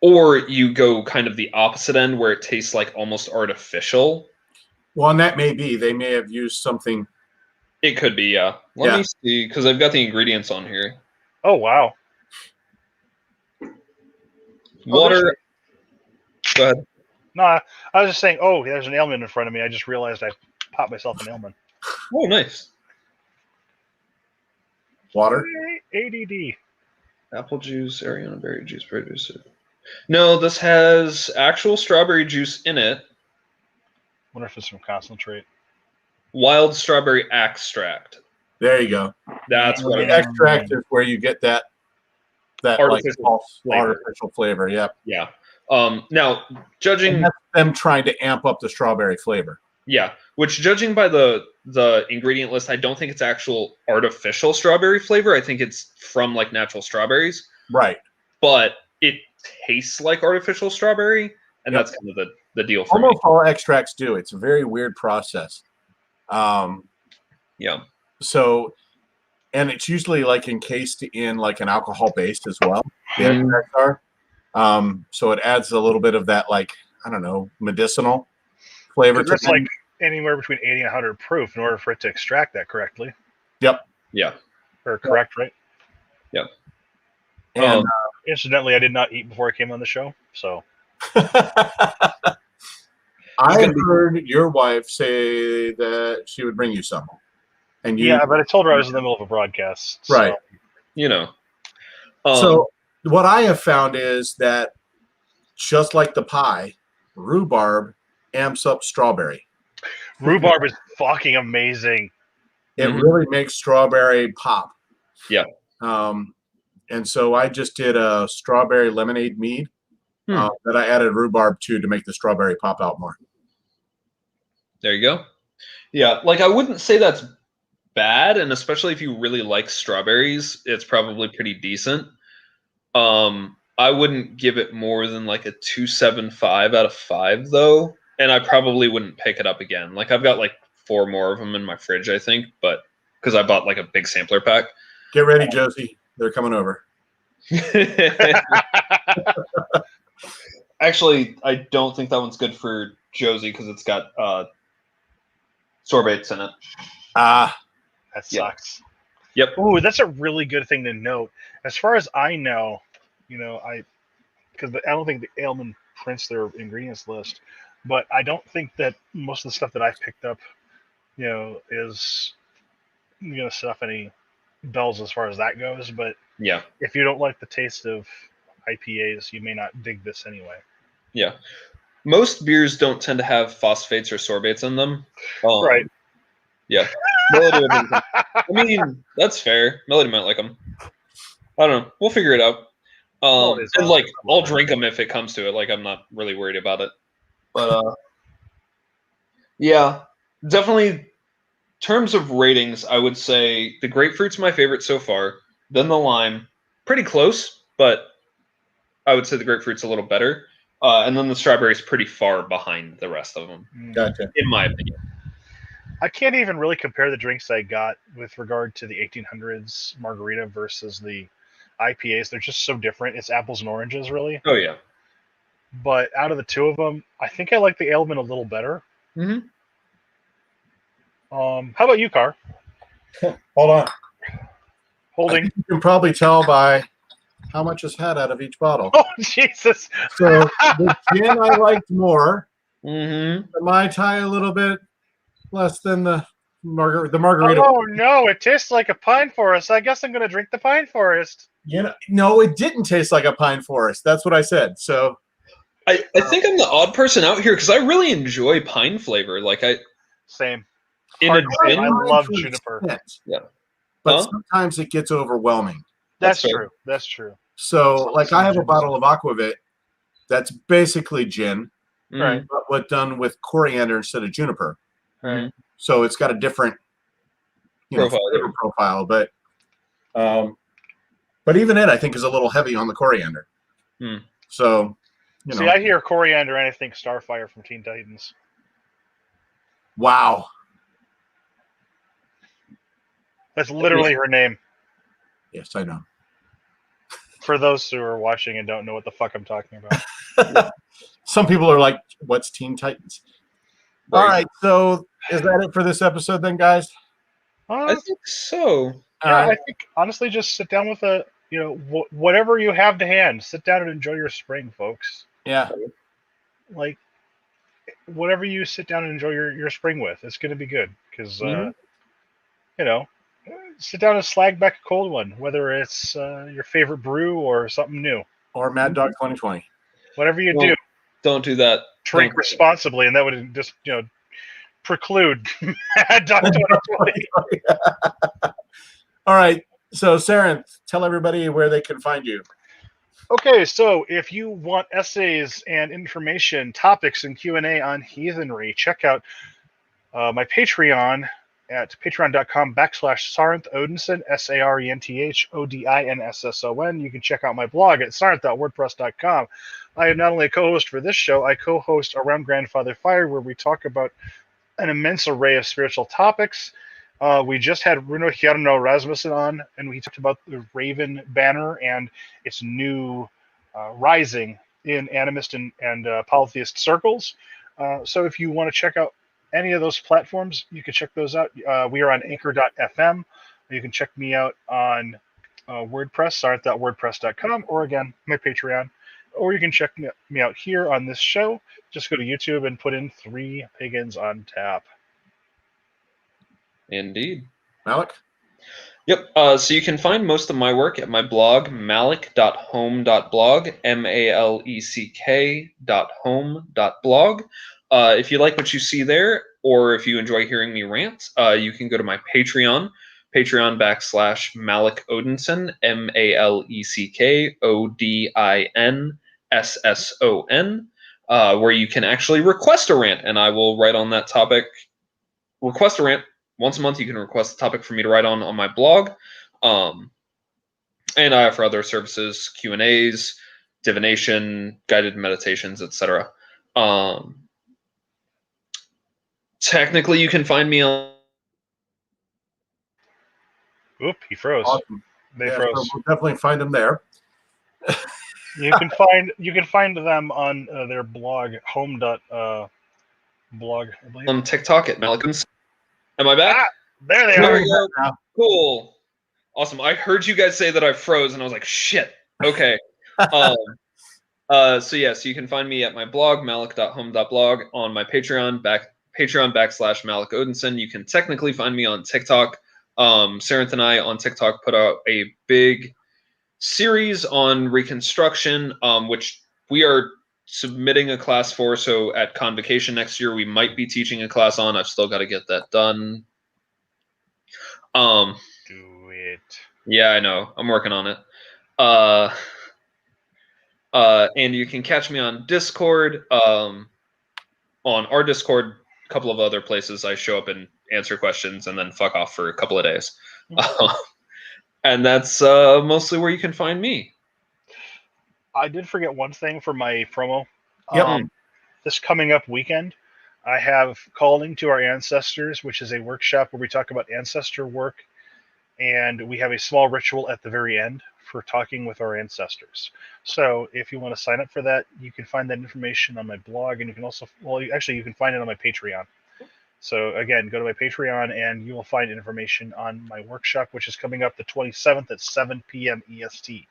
Or you go kind of the opposite end where it tastes like almost artificial. Well, and that may be. They may have used something. It could be, yeah. Let me see, because I've got the ingredients on here. Oh, wow. Water. Go ahead. No, I was just saying. Oh, there's an ailment in front of me. I just realized I popped myself an ailment. Oh, nice. Water. ADD. Apple juice, Ariana berry juice, producer. No, this has actual strawberry juice in it. Wonder if it's from concentrate. Wild strawberry extract. There you go. That's what The it extract is where you get that Artificial like false flavor. artificial flavor. Yep. Yeah. Now, judging, And that's them trying to amp up the strawberry flavor. yeah, which judging by the ingredient list, I don't think it's actual artificial strawberry flavor. I think it's from like natural strawberries, Right. but it tastes like artificial strawberry, and Yep. that's kind of the deal for Almost me. all extracts do. It's a very weird process. Yeah. So, and it's usually like encased in like an alcohol base as well. The Mhm. extracts are. So it adds a little bit of that, like, I don't know, medicinal flavor to That's them. like anywhere between 80 and 100 proof in order for it to extract that correctly. Yep. Yeah. Or correct, right? And Incidentally, I did not eat before I came on the show, so I gonna be- heard your wife say that she would bring you some. And you, yeah. But I told her I was in the middle of a broadcast. so- right. You know. So what I have found is that just like the pie, rhubarb amps up strawberry. Rhubarb is fucking amazing. It Mhm. really makes strawberry pop. Yeah. And so I just did a strawberry lemonade mead that I added rhubarb to make the strawberry pop out more. There you go. Yeah, like I wouldn't say that's bad, and especially if you really like strawberries, it's probably pretty decent. I wouldn't give it more than like a 2.75 out of 5 though, and I probably wouldn't pick it up again. Like I've got like 4 more of them in my fridge, I think, but because I bought like a big sampler pack. Get ready, Josie. They're coming over. Actually, I don't think that one's good for Josie because it's got sorbates in it. Ah, That Yeah. sucks. Yep. Ooh, that's a really good thing to note. As far as I know, because I don't think the ailment prints their ingredients list, but I don't think that most of the stuff that I've picked up, is going to set off any bells as far as that goes. But Yeah. if you don't like the taste of IPAs, you may not dig this anyway. Yeah. Most beers don't tend to have phosphates or sorbates in them. Right. Yeah. Melody I mean, that's fair. Melody might like them. I don't know. We'll figure it out. Melody's And awesome. like, I'll drink them if it comes to it. Like, I'm not really worried about it. But yeah, definitely. Terms of ratings, I would say the grapefruit's my favorite so far. Then the lime, pretty close, but I would say the grapefruit's a little better. And then the strawberry's pretty far behind the rest of them, gotcha. in my opinion. I can't even really compare the drinks I got with regard to the 1800s margarita versus the IPAs. They're just so different. It's apples and oranges, really. Oh yeah. But out of the two of them, I think I like the ailment a little better. Mm-hmm. How about you, Carr? Hold on. Holding. You can probably tell by how much is had out of each bottle. Oh, Jesus. So the gin I liked more. Mm-hmm. The Mai Tai a little bit less than the margarita. Oh, no. It tastes like a pine forest. I guess I'm going to drink the pine forest. No, it didn't taste like a pine forest. That's what I said. So I think I'm the odd person out here because I really enjoy pine flavor. Like Same. in a Hardcore. gin. I love to an juniper. extent. Yeah. But Huh? sometimes it gets overwhelming. That's That's fair. true. That's true. So, like, I have a bottle of Aquavit that's basically gin, Right. but what done with coriander instead of juniper. Mhm. So it's got a different Profile. flavor profile. But even it, I think, is a little heavy on the coriander. Hmm. So, See, I hear coriander and I think Starfire from Teen Titans. wow. That's literally her name. Yes, I know. For those who are watching and don't know what the fuck I'm talking about. Some people are like, "What's Teen Titans?" All right, so is that it for this episode then, guys? I think so. All right. I think honestly, just sit down with a whatever you have to hand, sit down and enjoy your spring, folks. Yeah. Like, whatever you sit down and enjoy your spring with, it's going to be good. Because, sit down and slag back a cold one, whether it's your favorite brew or something new. Or Mad Dog 2020. Whatever you Well, do, don't do that. drink Don't. responsibly, and that would just, preclude Mad Dog 2020. All right. So, Sarenth, tell everybody where they can find you. Okay, so if you want essays and information, topics, and Q&A on heathenry, check out my Patreon at patreon.com/Sarenth Odinson, SARENTH You can check out my blog at sarenth.wordpress.com. I am not only a co-host for this show, I co-host Around Grandfather Fire, where we talk about an immense array of spiritual topics. We just had Runo Hierno Rasmussen on, and we talked about the Raven banner and its new rising in animist and polytheist circles. So if you want to check out any of those platforms, you can check those out. We are on anchor.fm. You can check me out on WordPress, sarenth.wordpress.com, or again, my Patreon. Or you can check me out here on this show. Just go to YouTube and put in 3 Pagans on Tap. Indeed. Malek? Yep. So you can find most of my work at my blog, malek.home.blog, malek.home.blog. If you like what you see there, or if you enjoy hearing me rant, you can go to my Patreon, Patreon.com/Malek Odinson, MalekOdinSSON, where you can actually request a rant, and I will write on that topic. Request a rant. Once a month, you can request a topic for me to write on my blog. And I offer other services, Q&As, divination, guided meditations, etc. Technically, you can find me on... Oop, he froze. Awesome. They Yeah, froze. so we'll definitely find them there. You can find them on their blog, home.blog, I believe. on TikTok at Malek. Am I back? There they There are. we go. Cool. Awesome. I heard you guys say that I froze, and I was like, shit. Okay. So yes, you can find me at my blog, malek.home.blog, on my Patreon, Patreon.com/Malek Odinson. You can technically find me on TikTok. Sarenth and I on TikTok put out a big series on Reconstruction, which we are submitting a class for. So at Convocation next year, we might be teaching a class on. I've still got to get that done. Do it. Yeah, I know. I'm working on it. And you can catch me on Discord, on our Discord, a couple of other places. I show up and answer questions and then fuck off for a couple of days. And that's mostly where you can find me. I did forget one thing for my promo. Yep. This coming up weekend, I have Calling to Our Ancestors, which is a workshop where we talk about ancestor work, and we have a small ritual at the very end for talking with our ancestors. So if you want to sign up for that, you can find that information on my blog, and you can also, you can find it on my Patreon. So again, go to my Patreon, and you will find information on my workshop, which is coming up the 27th at 7 p.m. EST.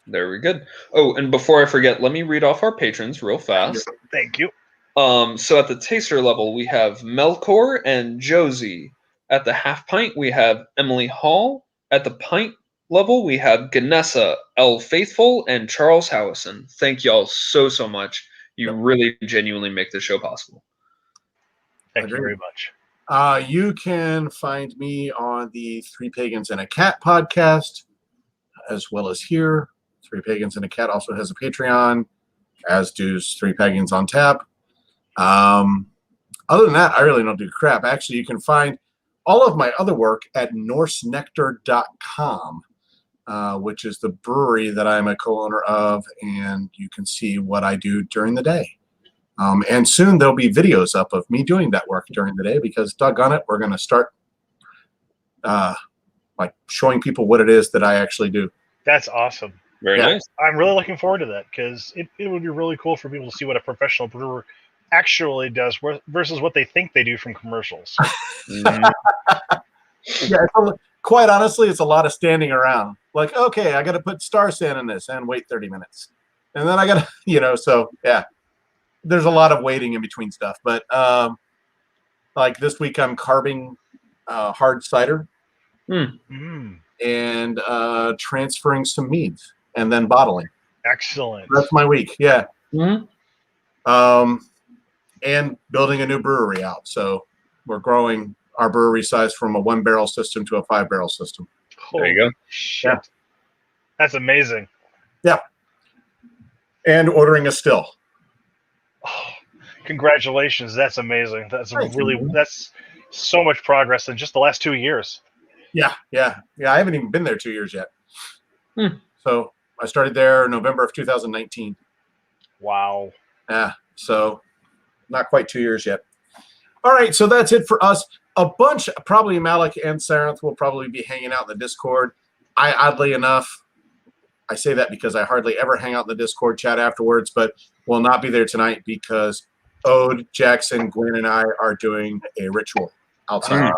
There we go. Oh, and before I forget, let me read off our patrons real fast. Thank you. So at the taster level, we have Melkor and Josie. At the half pint, we have Emily Hall. At the pint level, we have Ganessa, L. Faithful, and Charles Howison. Thank y'all so much. You really genuinely make this show possible. Thank you very much. You can find me on the 3 Pagans and a Cat podcast, as well as here. 3 Pagans and a Cat also has a Patreon, as does 3 Pagans on Tap. Other than that, I really don't do crap. Actually, you can find all of my other work at norsenectar.com, which is the brewery that I'm a co-owner of, and you can see what I do during the day. And soon there'll be videos up of me doing that work during the day, because doggone it, we're going to start like showing people what it is that I actually do. That's awesome. Very nice. I'm really looking forward to that, because it would be really cool for people to see what a professional brewer actually does versus what they think they do from commercials. Yeah, quite honestly, it's a lot of standing around. Like, okay, I got to put star sand in this and wait 30 minutes. And then I got to, so yeah, there's a lot of waiting in between stuff. But like this week, I'm carving hard cider and transferring some meads and then bottling. Excellent. That's my week. Yeah. Mm-hmm. And building a new brewery out. So we're growing our brewery size from a 1-barrel system to a 5-barrel system. There you go. Shit. Yeah. That's amazing. Yeah. And ordering a still. Oh, congratulations. That's amazing. That's that's so much progress in just the last 2 years. Yeah. I haven't even been there 2 years yet. So I started there in November of 2019. Wow. Yeah. So not quite 2 years yet. All right. So that's it for us. A bunch, probably Malek and Sarenth will probably be hanging out in the Discord. Oddly enough, I say that because I hardly ever hang out in the Discord chat afterwards, but will not be there tonight because Ode, Jackson, Gwen, and I are doing a ritual outside.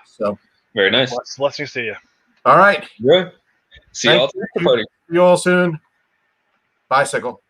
So very nice. Blessings to you. All right. Good. See you all at the party. See you all soon. Bicycle.